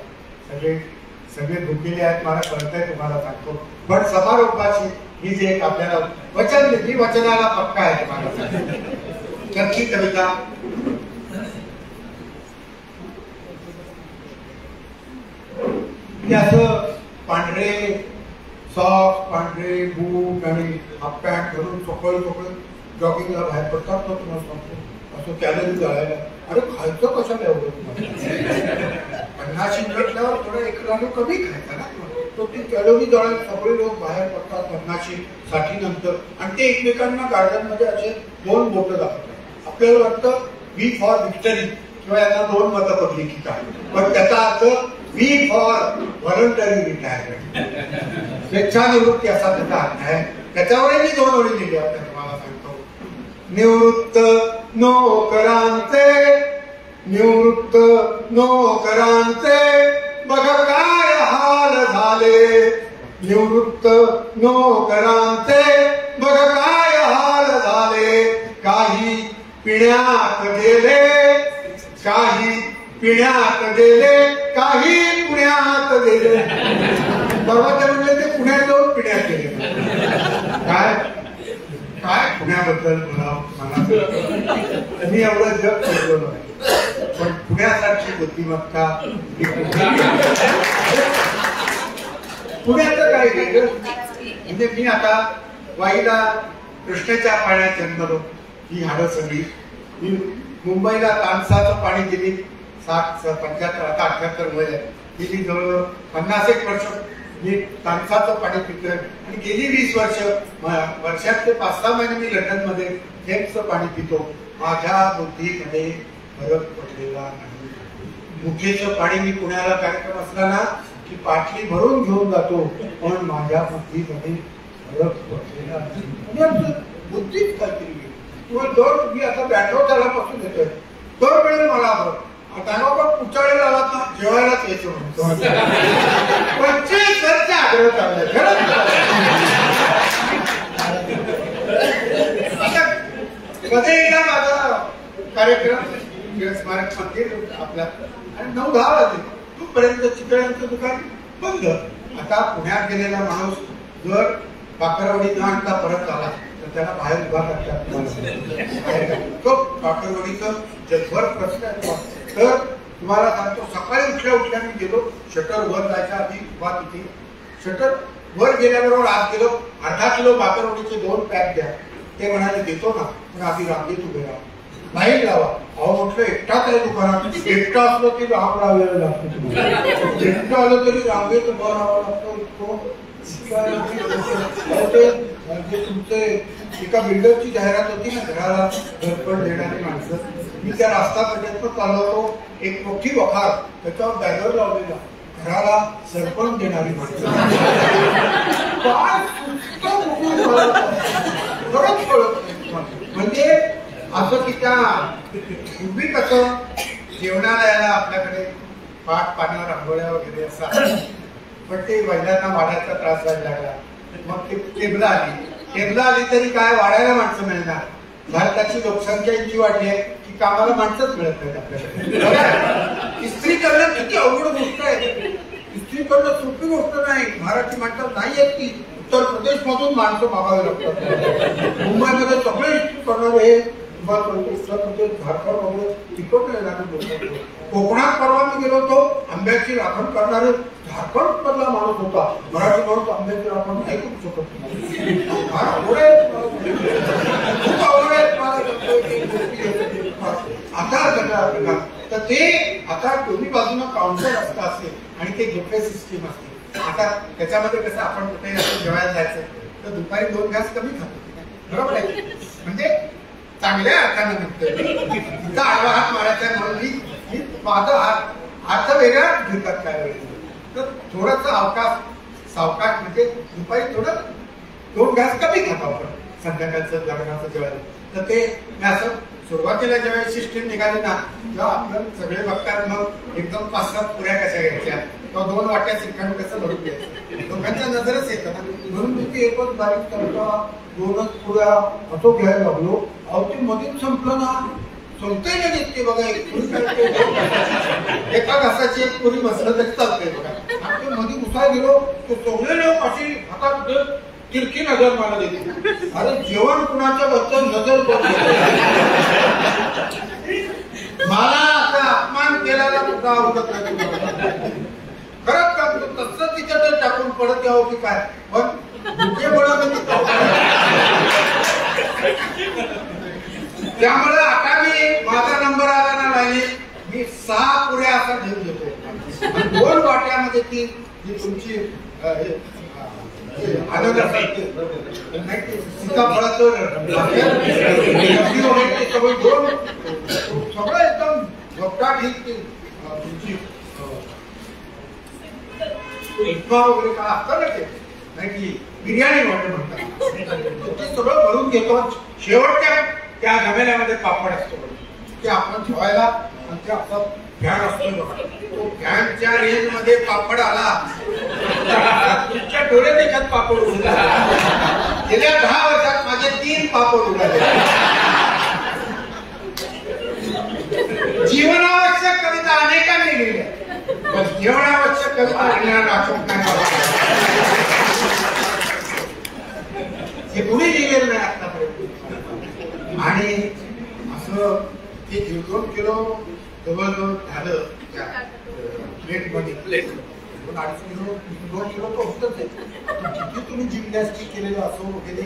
सगळे भुकेले आहेत, मला कळतंय तुम्हाला सांगतो. पण समारोपाची ही जे एक आपल्याला वचन दिली, वचनाला पक्का आहे तुम्हाला सांगतो. चर्ची कविता असं पांढरे सॉक्स, पांढरे बूट आणि हाफ पॅन्ट घालून चोकळ जॉगिंगला बाहेर पडतात तो तुम्हाला सांगतो. असं कॅलरी जाळायला, अरे खायचं कशाला एवढं 50 म्हटल्यावर थोडं 1 किलो कमी खायचा ना, तो ती कॅलरी जाळायला सगळे लोक बाहेर पडतात 50-60 नंतर. आणि ते एकमेकांना गार्डन मध्ये असे 2 बोटं दाखवतात. आपल्याला वाटतं वी फॉर विक्टरी किंवा यांना 2 मतं पडली की काय, पण त्याचा अर्थ वी फॉर व्हॉलंटरी रिटायरमेंट, स्वेच्छानिवृत्ती असा त्याचा अर्थ आहे. त्याच्यावरही मी 2 ओळी लिहिल्या होत्या तुम्हाला सांगतो. निवृत्त नोकरांचे बघा काय हाल झाले, निवृत्त नोकरांचे बघा काय हाल झाले. काही पिण्यात गेले, काही पिण्यात गेले, काही पुण्यात गेले. परवाच्या म्हणजे ते पुण्यात जाऊन पिण्यात गेले. काय काय पुण्याबद्दल मला मी एवढं जग शिकलो नाही, पण पुण्यासारखी बुद्धिमत्ता पुण्याचं काय वेगळं. म्हणजे मी आता वाईला कृष्णेच्या पाण्यात जन्मलो, ही हाडं सगळी. मी मुंबईला तानसाचं पाणी गेली 60-75 आता 78 वय गेली जवळ 50-1 वर्ष मी तानसाचं पाणी पितोय. आणि गेली 20 वर्ष वर्षातले 5-6 महिने मी लंडन मध्ये थेम्सचं पाणी पितो. माझ्या बुद्धीमध्ये फरक पडलेला नाही. मुखेचं पाणी मी पुण्याला कार्यक्रम असला ना की पाटली भरून घेऊन जातो, पण माझ्या बुद्धीमध्ये फरक पडलेला नाही. बुद्धीच काहीतरी किंवा दर मी आता बँडवर त्यालापासून येतोय दर वेळेला मला त्याला पुचाळीला आलात ना जेवायलाच यायचं म्हणतो. 25 वर्ष आग्रह चाललाय. मध्ये एकदा माझा कार्यक्रम स्मारक मंदिर आपला आणि 9-10 वाजले तोपर्यंत चितळ्यांचं दुकान बंद. आता पुण्यात गेलेला माणूस जर बाकरवाडी न आणता परत आला तर त्याला बाहेर उभा करतात. तो बाकरवाडीचं जगभर प्रश्न आहे. तर तुम्हाला सांगतो सकाळी उठल्या मी गेलो शटर वर जायच्या आधी उभा तिथे शटर वर गेल्याबरोबर आत गेलो. अर्धा किलो बाकरवडीचे 2 पॅक द्या. ते म्हणाले देतो ना पण आधी रांगेत उभे राहा नाही लावा. अहो म्हटलं एकटाच आहे दुकानात एकटा असलो तरी रांग लावायला लागतो. एकटं आलं तरी रांगेत उभं राहावं लागतं. तुमचे एका बिल्डरची जाहिरात होती ना घराला घरपण देणारी माणसं. मी त्या रस्ता पर्यंत चालवतो एक मोठी वखार त्याच्यावर बॅनर लावलेला घराला सरपण देणारी माणसं. म्हणजे असं की त्या पूर्वी कसं जेवणाला यायला आपल्याकडे पाट पानं रांगोळ्या वगैरे असं पण ते महिलांना वाढायचा त्रास व्हायला लागला. मग ते टेबला आली तरी काय वाढायला माणसं मिळणार. भारताची लोकसंख्या इतकी वाढली आहे की कामाला माणसंच मिळत नाही आपल्याकडे. इस्त्री करणं किती अवघड गोष्ट आहे. इस्त्री करणं सोपी गोष्ट नाही. मराठी माणसं नाही आहेत की उत्तर प्रदेश मधून माणसं मागावे लागतात. मुंबईमध्ये सगळे इस्त्री करणारे हे उत्तर प्रदेश झारखंड वगैरे तिकडून येणारे लोक. कोकणात परवा मी गेलो तो आंब्याची राखण करणारे झारखंड मधला माणूस होता. मराठी माणूस आंब्याची राखण ऐकूच शकत नाही. आता तर ते आता दोन्ही बाजूला काउंटर असतं असेल आणि ते बुफे सिस्टीम असते. आता त्याच्यामध्ये कसं आपण कुठे जेवायला जायचं तर दुपारी 2 घास कमी खातो बरोबर आहे. म्हणजे चांगल्या अर्थानं निघतं. आडवा हात मारायचा म्हणून माझा हात वेगळा घेतात काय वेळेस. तर थोडंसं सावकाश म्हणजे दुपारी थोडं 2 घास कमी खातो आपण संध्याकाळचं लग्नाचं जेवायला. तर ते असं सुरुवातीला जेव्हा सिस्टीम निघाली ना तेव्हा आपलं सगळे बघतात मग एकदम 5-7 पुऱ्या कशा घ्यायच्या किंवा 2 वाट्या श्रीखंड कसं भरून घ्यायचं लोकांच्या नजरच येतं ना. म्हणून मी ते एकच बारीक तडका 2च पुऱ्या असं घ्यायला लागलो. अहो ते मध्येच संपलं ना संपतंय ना दिसते बघा. एका घासाची एक पुरी बसलं तरी चालतंय बघा. आणि ते मध्ये घुसायला गेलो तो सगळे लोक अशी हातात तिरकी नजर मला देते. अरे जेवण कुणाच्या बद्दल नजर मला असा अपमान केलेला सुद्धा आवडत नाही. खरंच का तसं तिच्यात टाकून पडत यावं की काय. पण त्यामुळे आता मी माझा नंबर आला ना राहिले मी 6 पुऱ्या असा घेऊन घेतो. 2 वाट्यामध्ये ती जी तुमची सीताफळाचं सगळं एकदम झोपटा ठीक तुमची वगैरे काय असतं ना ते नाही की बिर्याणी म्हणतात ते सगळं भरून घेतो. शेवटच्या त्या गमेल्यामध्ये पापड असतो ते आपण ठेवायला आणि ते आपला फॅन असतो बघा. तो फॅनच्या रेंज मध्ये पापड आला तुमच्या डोळे त्याच्यात पापड उडला. गेल्या 10 वर्षात माझे 3 पापड उडाले. जीवनावश्यक कविता अनेकांनी लिहिल्या पण जीवनावश्यक कविता लिहिणारा अशोक नाही हे कुणी लिहिलेलं नाही आतापर्यंत. आणि असं ते 1.5 किलो जवळजवळ झालं त्या प्लेट मध्ये. 2.5 किलो 2 किलो तो होतच आहे. किती तुम्ही जिम्नॅस्टिक केलेलं असो वगैरे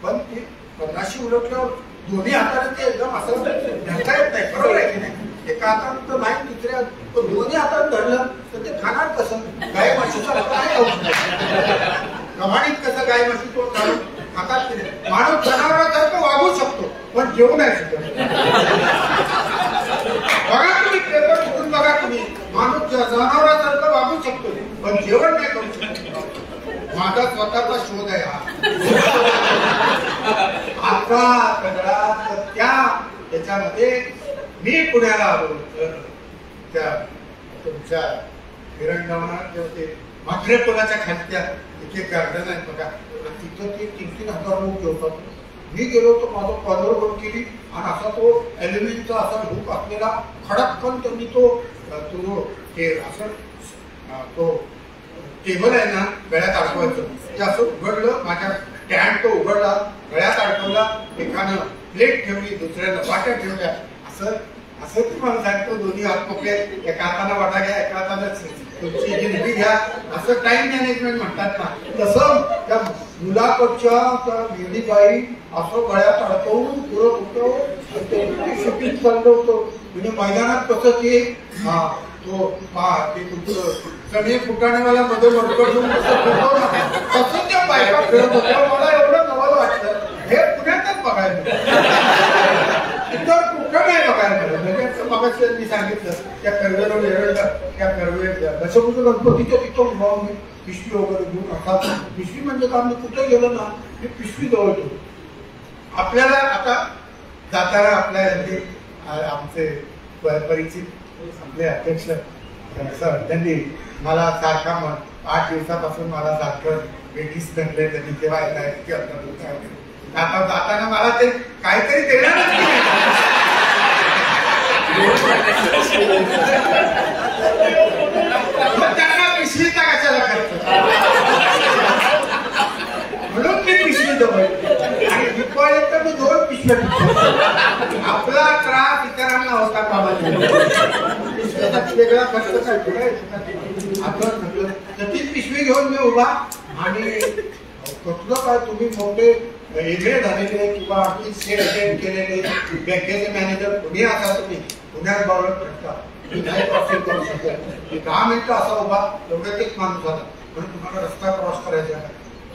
पण ते 1500 उलटल्यावर दोन्ही हाताने ते एकदम असं धरता येत नाही बरोबर आहे की नाही. एका हातात तर नाही दुसऱ्या दोन्ही हातात धरलं तर ते खाणार कसं. गाय म्हशीचं काय गव्हाणीत कसं गाय म्हशी तो घालून खातात की नाही. माणूस जनावरांसारखं वागू शकतो पण जेवू नाही शकतो. बघा तुम्ही पेपर बघून बघा तुम्ही जनावरासारखं वागू शकतो, पण जेवण नाही करू शकतो. माझा स्वतःचा शोध आहे हा. आता त्याच्यामध्ये मी पुण्याला आलो तर तुमच्या हिरणगावनात ते म्हात्रे पुलाच्या खालच्या तिथे गार्डन आहे बघा, तिथं ते 3,000 लोक जेवतात. मी गेलो तर माझं कॉलर बंद केली आणि असा तो ॲल्युमिनियमचा असा धूप असलेला खडकन त्यांनी तो असं तो टेबल आहे ना गळ्यात अडकवायचं ते असं उघडलं, माझ्या स्टँड तो उघडला, गळ्यात अडकवला, एकानं प्लेट ठेवली, दुसऱ्यानं वाट्या ठेवल्या. असं असं तुम्हाला सांगतो, दोन्ही हात मोकळे, एका हाताला वाटा घ्या, एका हाताला तुमची जिंदगी घ्या, असं टाइम मॅनेजमेंट म्हणतात ना, तसं त्या मुलाकडच्या त्या लेडीबाई असं गळ्यात अडकवून पुरत होतं, शूटिंग चाललं होतं. म्हणजे मैदानात कसं ते तुमचं चणे फुटाणेवाला मध्ये मडकं ठेवून तसं त्या बायका फिरत होत्या. मला एवढं नवल वाटलं, हे पुण्यातच बघायला इतर कुठं नाही बघायला मिळत. म्हणजे मगाशी मी सांगितलं त्या कर्वेला वेरळला त्या कर्वेला दशभुज गणपतीच्या तिथं उभा मी पिशवी वगैरे घेऊन असा. पिशवी म्हणजे का मी कुठे गेलो ना मी पिशवी जवळ ठेवतो. आपल्याला आता जाताना आपल्या आमचे परिचित आपले अध्यक्ष सर त्यांनी मला सारखा 8 दिवसापासून मला सारखं बेटीस धरले, त्यांनी तेव्हा येत किती आता जाताना मला ते काहीतरी देणार त्यांना पिशवीचा कशाला खर्च, म्हणून मी पिशवी जवळ आणि दिवाळीत तर मी 2 पिशव्या. आपला त्रास इतरांना होता कामा वेगळा खर्च काय आपलं तीच पिशवी घेऊन मी उभा. आणि कुठलं काय तुम्ही मोठे वेगळे झालेले किंवा आपली स्टेट अटेंड केलेले बँकेचे मॅनेजर तुम्ही आता तुम्ही पुण्यात बावळत भेटता, मी नाही क्रॉसिंग करू शकत. 10 मिनिटं असा उभा, एवढ्यात एक माणूस आला, म्हणून तुम्हाला रस्ता क्रॉस करायचा आहे.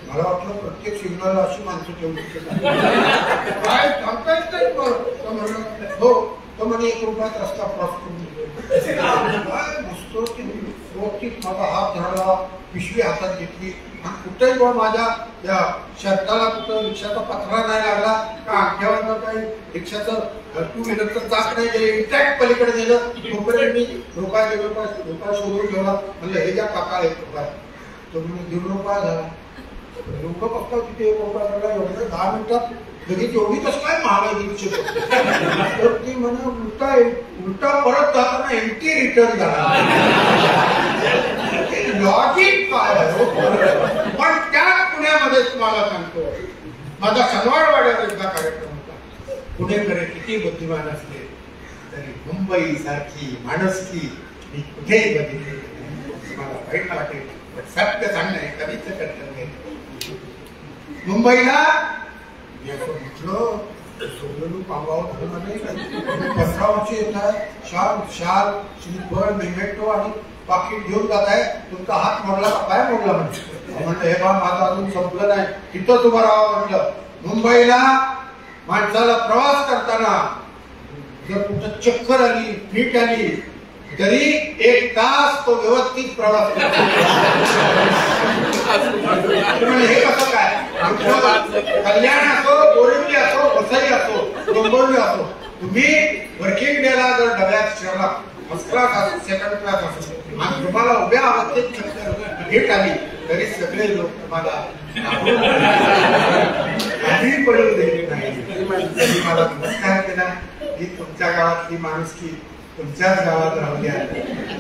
मला वाटलं प्रत्येक सिग्नलला अशी माणसं ठेवली काय सांगता येत हो, तो म्हणे 1 रुपयात रस्ता क्रॉस करून माझा हात धरला, पिशवी हातात घेतली आणि कुठेही पण माझ्या या शर्टाला कुठं रिक्षाचा पत्रा नाही लागला का, अंगठ्यावर काही रिक्षाचं 2 व्हीलरचं चाक नाही गेले, इंटॅक्ट पलीकडे गेलं. तोपर्यंत मी रुपया शोधून ठेवला. म्हणलं हे ज्या काका 1 रुपया, तो म्हणजे 1.5 रुपया झाला. लोक बघतात तिथे 1 रुपया झाला, एवढं 10 मिनिटात लगेच एवढी कसं काय महागाई दिली तर ती म्हणे उलटा परत जाताना एमटी रिटर्न झाला. लॉजिक काय पण त्या पुण्यामध्ये तुम्हाला सांगतो, माझा शनिवारवाड्यात एकदा कार्यक्रम होता. पुणेकरे किती बुद्धिमान असले तरी मुंबई सारखी माणुसकी मी कुठेही बघितली. मला वाईट वाटेल पण सत्य सांगणे कधीच कर्तव्य. मुंबईला म्हटलं सोडून पांगावर धरून नाही, 15 वर्ष येत आहे, शाल श्रीफळ मेमेटो आणि पाकिट घेऊन जात आहे. तुमचा हात मोडला का पाय मोडला म्हणलं हे बा माझं अजून संपलं नाही, तिथंच उभं राहावं म्हटलं. मुंबईला माणसाला प्रवास करताना जर कुठं चक्कर आली, फिट आली तरी 1 तास तो व्यवस्थित प्रवास करतो. हे कसं काय, कल्याण असो, बोरिवली असो, वसई असो, डोंबिवली असो, तुम्ही वर्किंग डेला जर डब्यात शिरला, फर्स्ट क्लास असो, सेकंड क्लास असो, आणि तुम्हाला उभ्या अवस्थेत भेट आली तरी सगळे लोक तुम्हाला आधी पडू देत नाही. मला नमस्कार केला की तुमच्या गावातली माणुसकी तुमच्याच गावात राहू द्या,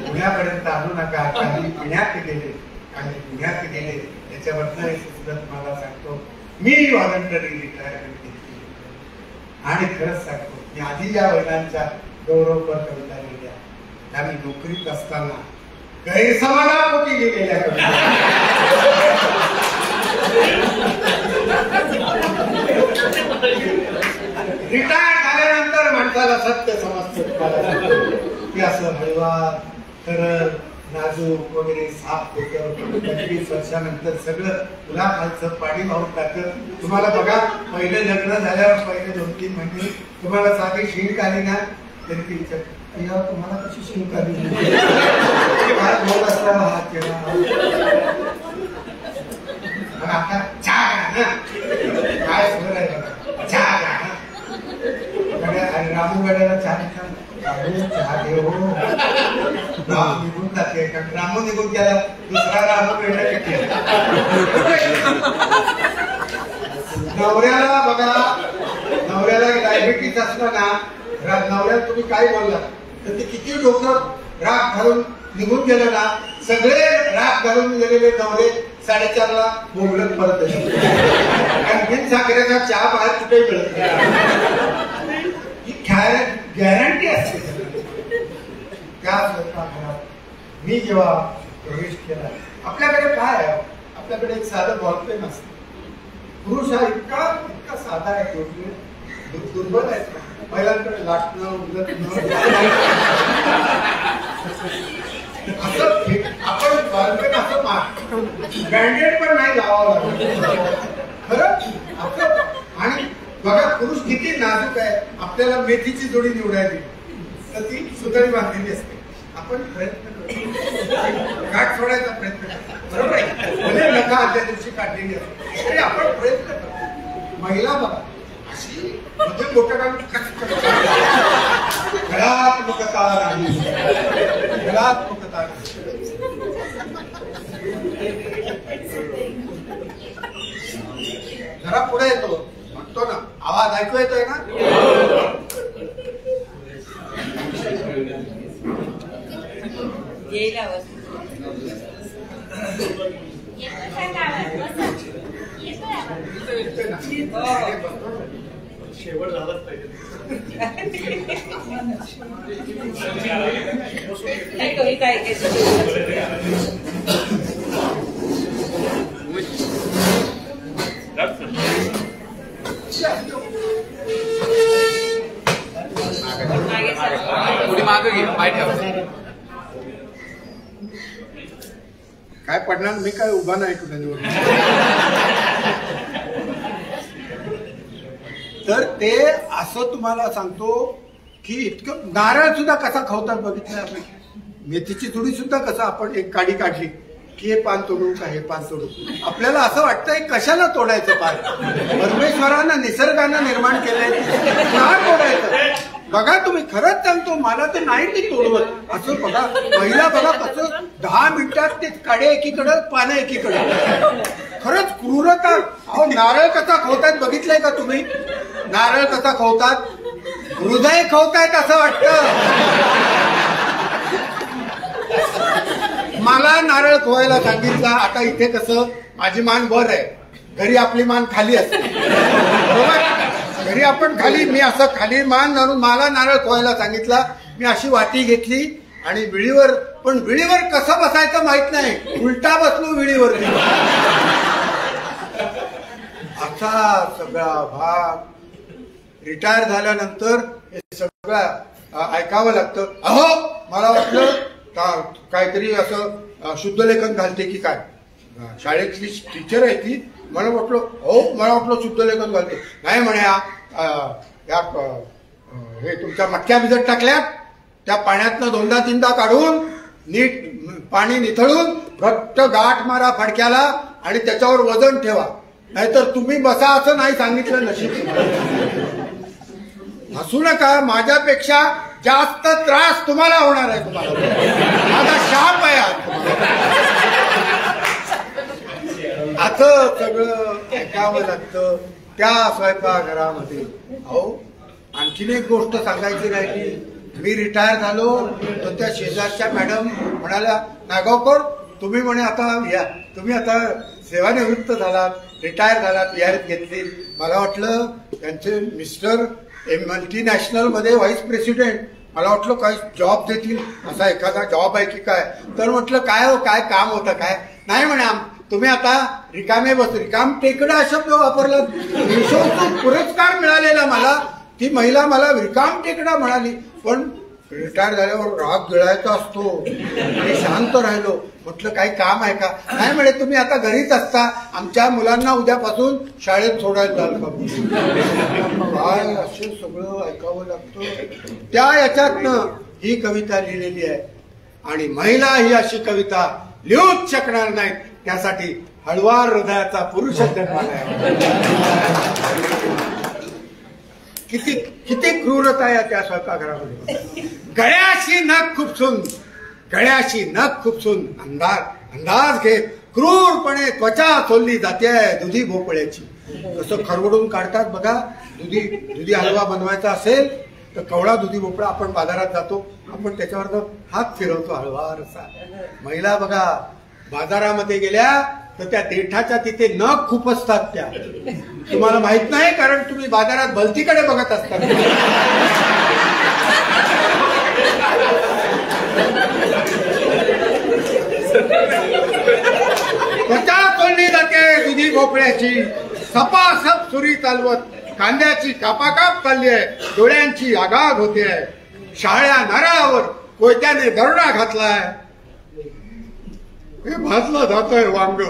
पुण्यापर्यंत आणू नका. काही पुण्यात गेले, काही पुण्यात गेले, त्याच्याबद्दल सुद्धा तुम्हाला सांगतो. मी व्हॉलंटरी रिटायरमेंट घेतली आणि खरंच सांगतो मी आधी ज्या वडिलांच्या गौरवपर कविता लिहिल्या त्या मी नोकरीत असताना गैरसमाजापोटी लिहिलेल्या कविता. रिटायर झाल्यानंतर माणसाला सत्य समजतं की असं हळवा सरळ नाजूक वगैरे साफ होतं. 25 वर्षानंतर सगळं गुलाबाचं पाणी वाहून टाकतं. तुम्हाला बघा, पहिले लग्न झाल्यावर पहिले 2-3 महिने तुम्हाला साधी शीण आली ना तरी या तुम्हाला कशी शंका दिली काय बोल असला हा केला आता चहा घ्या ना काय खबर आहे चहा घ्या ना रामू गड्याला चहा चहा दे हो निघून जाते कारण रामू निघून गेला दुसरा रामू गड्या नवऱ्याला बघा नवऱ्याला डायबिटीस असला ना नवऱ्याला तुम्ही काय बोलला तर ते किती डोकं राग घालून निघून गेलं ना सगळे राग घालून गेलेले नवरे 4:30ला बोंबलत परत आणखीन साखरेचा चहा बाहेर कुठे मिळत ही गॅरंटी असते त्या स्वयंपाकघरात मी जेव्हा प्रवेश केला आपल्याकडे काय आहे आपल्याकडे एक साधं बॉलपेन असतं पुरुष हा इतका इतका साधा आहे दुर्बल आहे महिलांकडे लाटणं उलटणं असं आपण बॉलपेन असं ब्रँडेड पण नाही लावावं लागलं खरं असं आणि बघा पुरुष किती नाजूक आहे आपल्याला मेथीची जोडी निवडायची तर ती सुतळी बांधलेली असते आपण प्रयत्न करतो गाठ सोडायचा प्रयत्न करतो बरोबर आहे भले नका आदल्या दिवशी काढलेली असते तरी आपण प्रयत्न करतो महिला बघा अशी मध्ये मोठं कलात्मकता नाही कलात्मकता जरा पुढे येतो म्हणतो ना आवाज ऐकू येतोय ना शेवट झालाच पाहिजे काय पडणार मी काय उभा नाही कुठे तर ते असं तुम्हाला सांगतो की इतकं नारळ सुद्धा कसा खावतात बघितलं आपण मेथीची थोडी सुद्धा कसं आपण एक काडी काढली की हे पान तोडू का हे पान तोडू आपल्याला असं वाटतंय कशाला तोडायचं पान परमेश्वरानं निसर्गानं निर्माण केलंय का तोडायचं बघा तुम्ही खरंच सांगतो मला तर नाही ते तोडवत असं बघा महिला बघा कसं 10 मिनिटात ते काडे एकीकडं पानं एकीकडं खरंच क्रूरता अहो नारळ कसा खवतायत बघितलंय का तुम्ही नारळ कसा खवतात हृदय खवतायत असं वाटतं मला नारळ खवायला सांगितलं आता इथे कसं माझी मान वर आहे घरी आपली मान खाली असते बरोबर घरी आपण खाली मी असं खाली मान धरून मला नारळ खवायला सांगितला मी अशी वाटी घेतली आणि विळीवर पण विळीवर कसं बसायचं माहित नाही उलटा बसलो विळीवरती असा सगळा भाग रिटायर झाल्यानंतर हे सगळं ऐकावं लागतं अहो मला वाटलं काहीतरी असं शुद्धलेखन घालते की काय शाळेतली टीचर आहे ती मला वाटलं हो मला वाटलं शुद्धलेखन घालते नाही म्हणे हे तुमच्या मटक्या भिजत टाकल्यात त्या पाण्यातनं 2दा-3दा काढून नीट पाणी निथळून घट्ट गाठ मारा फडक्याला आणि त्याच्यावर वजन ठेवा नाहीतर तुम्ही बसा असं नाही सांगितलं नशीब हसू नका माझ्यापेक्षा जास्त त्रास तुम्हाला होणार आहे तुम्हाला माझा शाप आहे असं सगळं ऐकावं लागतं त्या स्वयंपाकघरामध्ये अहो आणखीन एक गोष्ट सांगायची राहिली मी रिटायर झालो तर त्या शेजारच्या मॅडम म्हणाल्या नागावकर तुम्ही म्हणे आता या तुम्ही आता सेवानिवृत्त झालात रिटायर झालात विहारीत घेतली मला वाटलं त्यांचे मिस्टर मल्टीनॅशनल मध्ये व्हाईस प्रेसिडेंट मला वाटलं काही जॉब देतील असा एखादा जॉब आहे की काय तर म्हटलं काय हो काय काम होतं काय नाही म्हणे तुम्ही आता रिकामे बस रिकाम टेकडा शब्द वापरला पुरस्कार मिळालेला मला ती महिला मला रिकाम टेकडा म्हणाली पण रिटायर झाल्यावर राग गिळायचा असतो मी शांत राहिलो म्हटलं काही काम आहे का नाही म्हणे तुम्ही आता घरीच असता आमच्या मुलांना उद्यापासून शाळेत सोडायला जाल का काय असं सगळं ऐकावं लागतं त्या याच्यातनं ही कविता लिहिलेली आहे आणि महिला ही अशी कविता लिहूच शकणार नाहीत, त्यासाठी हळवार हृदयाचा पुरुष जन्माला आहे. किती किती क्रूरता आहे त्या स्वयंपाकघरामध्ये. गळ्याशी नख खुपसून, गळ्याशी नख खुपसून अंदाज घेत क्रूरपणे त्वचा चोलली जाते दुधी भोपळ्याची. कसं खरवडून काढतात बघा. दुधी हलवा बनवायचा असेल तर कवळा दुधी भोपळा आपण बाजारात जातो, आपण त्याच्यावर हात फिरवतो हळवा रसा. महिला बघा बाजारामध्ये गेल्या तर त्या देठाच्या तिथे नख खूप असतात. त्या तुम्हाला माहित नाही, कारण तुम्ही बाजारात भलतीकडे बघत असता. त्वचा तोडली जाते दुधी भोपळ्याची, सपासप सुरी चालवत कांद्याची कापाकाप चालली आहे, डोळ्यांची आगाग होते. शाळ्या नारळावर कोयत्याने दरोडा घातलाय. हे भाजलं जातंय वांग,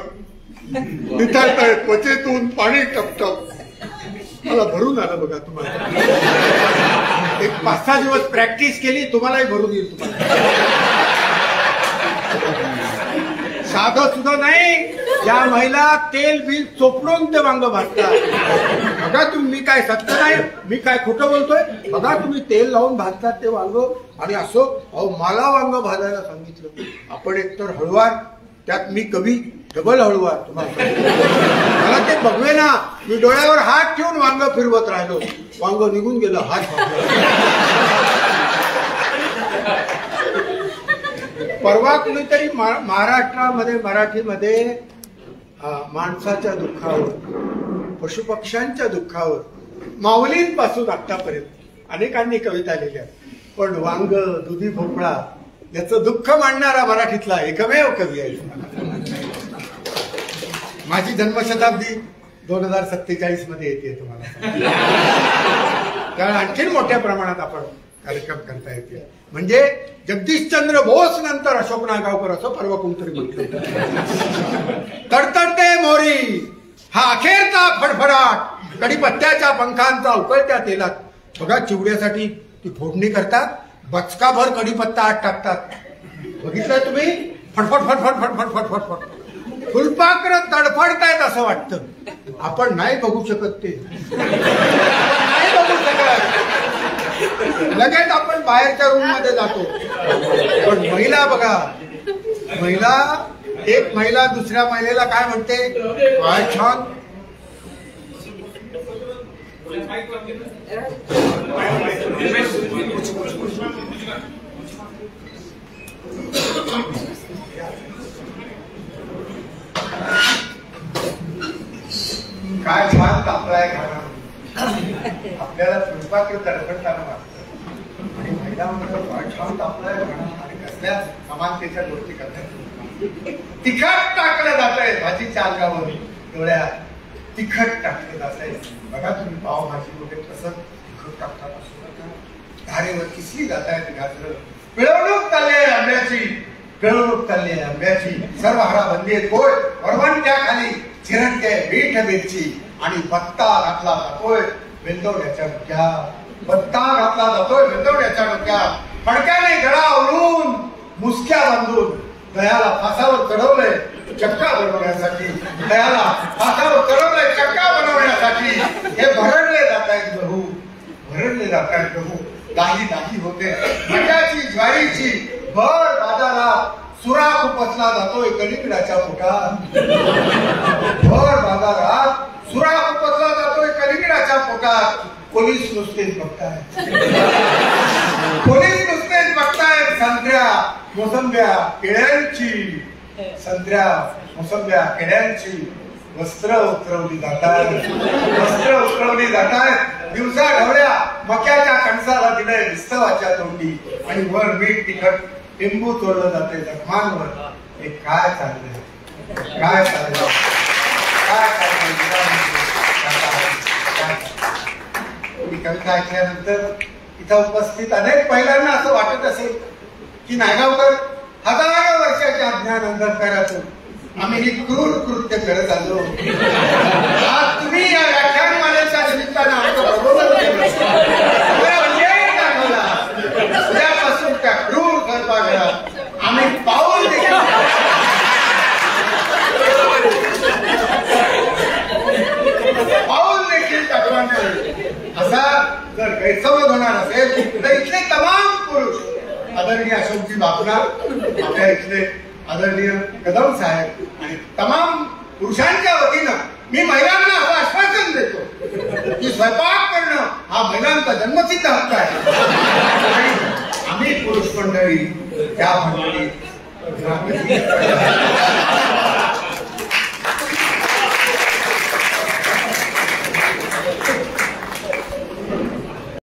निथळतंय त्वचेतून पाणी टपटप. मला भरून आलं बघा. तुम्हाला एक 5-6 दिवस प्रॅक्टिस केली, तुम्हालाही भरून येईल. तुम्हाला साधं सुद्धा नाही, या महिला तेल बिल चोपडून ते वांग भाजतात. बघा तुम्ही, मी काय सत्य नाही, मी काय खोटं बोलतोय. बघा तुम्ही तेल लावून भाजतात ते वांग. आणि असं अहो मला वांग भाजायला सांगितलं. आपण एकतर हळवार, त्यात मी कवी, डबल हळवार. तुम्हाला मला ते बघवे ना, मी डोळ्यावर हात ठेवून वांग फिरवत राहिलो, वांग निघून गेलं. परवा कुणीतरी महाराष्ट्रामध्ये मराठीमध्ये माणसाच्या दुःखावर, पशुपक्ष्यांच्या दुःखावर, माऊलींपासून आतापर्यंत अनेकांनी कविता लिहिल्या. पण वांग, दुधी भोपळा याचं दुःख मांडणारा मराठीतला एकमेव कवी आहे. माझी जन्मशताब्दी 2047 मध्ये येते तुम्हाला, कारण आणखीन मोठ्या प्रमाणात आपण कार्यक्रम करता येते. म्हणजे जगदीशचंद्र बोस नंतर अशोक नागावकर असं परवा कोणतरी म्हटलं. तडतडते मोरी हा अखेरचा फडफडाट, कडीपत्त्याच्या पंखांचा उकळत्या तेलात. बघा चिवड्यासाठी ती फोडणी करतात, बचकाभर कडीपत्ता आत टाकतात. बघितलंय तुम्ही? फटफट फटफट फटफट फटफट फटफट फुलपाखरं तडफडतायत असं वाटतं. आपण नाही बघू शकत ते, नाही बघू शकत. लगेच आपण बाहेरच्या रूम मध्ये जातो. पण महिला बघा, एक महिला दुसऱ्या महिलेला काय म्हणते, काय छान. काय छान तापलाय खाना. आपल्याला फुलपाखरं तडफडताना वाटतं आणि महिला म्हणतात काय छान तापलाय खाना. आणि कसल्या समानतेच्या गोष्टी करतात. तिखट टाकलं जात आहे भाजीच्या अंगावर, डोळ्यात तिखट टाकलं जात आहे. बघा तुम्ही पावभाजी वगैरे कसं तिखट टाकतात. धारेवर किसली जात आहेत गाजरं. पिळवणूक चालली आहे आंब्याची, पिळवणूक चालली आहे आंब्याची. सर्व हराबंदी आहे कोय वरवंट्या खाली चिरंटे मीठ मिरची. आणि बत्ता घातला जातोय वेलदोड्याच्या डोक्यात, बत्ता घातला जातोय वेलदोड्याच्या डोक्यात. फडक्याने गळा ओढून मुसक्या बांधून दह्याला फासावर चढवलंय चक्का बनवण्यासाठी. दह्याला फासावर चढवलंय चक्का बनवण्यासाठी. हे भरडले जात आहेत गहू, भरडले जात आहेत गहू. दाही दाही होते मटाची ज्वारीची. भर बाजारात सुराख उपसला जातोय कलिंगडाच्या पोटात. भर बाजारात सुराख उपसला जातोय कलिंगडाच्या पोटात. पोलीस नुसतेच बघतायत, पोलीस नुसतेच बघतायत. संत्र्या मोसंब्या केळ्यांची, संत्र्या मोसंब्या केळ्यांची वस्त्र उतरवली जातात, वस्त्र उतरवली जातात. दिवसा ढवळ्या मक्याच्या कणसाला दिलंय विस्तवाच्या तोंडी. आणि वर मीठ तिखट लिंबू तोडलं जाते जखमांवर. हे काय चाललंय, काय चाललंय, काय चाललंय. कविता ऐकल्यानंतर इथं उपस्थित अनेक महिलांना असं वाटत असेल की नायगावकर हजारो वर्षाच्या अज्ञान अंधकारातून आम्ही ही क्रूर कृत्य करत आलो. आज तुम्ही या व्याख्यानमालेच्या निमित्तानं आमचं प्रबोधन केलं, अन्याय दाखवला. उद्यापासून त्या होणार असेल तर इथले तमाम पुरुष, आदरणीय अशोकजी बापना, आपल्या इथले आदरणीय कदम साहेब आणि तमाम पुरुषांच्या वतीनं मी महिलांना असं आश्वासन देतो की स्वयंपाक करणं हा महिलांचा जन्मसिद्ध हक्क आहे आणि आम्ही पुरुष मंडळी त्या मंडळी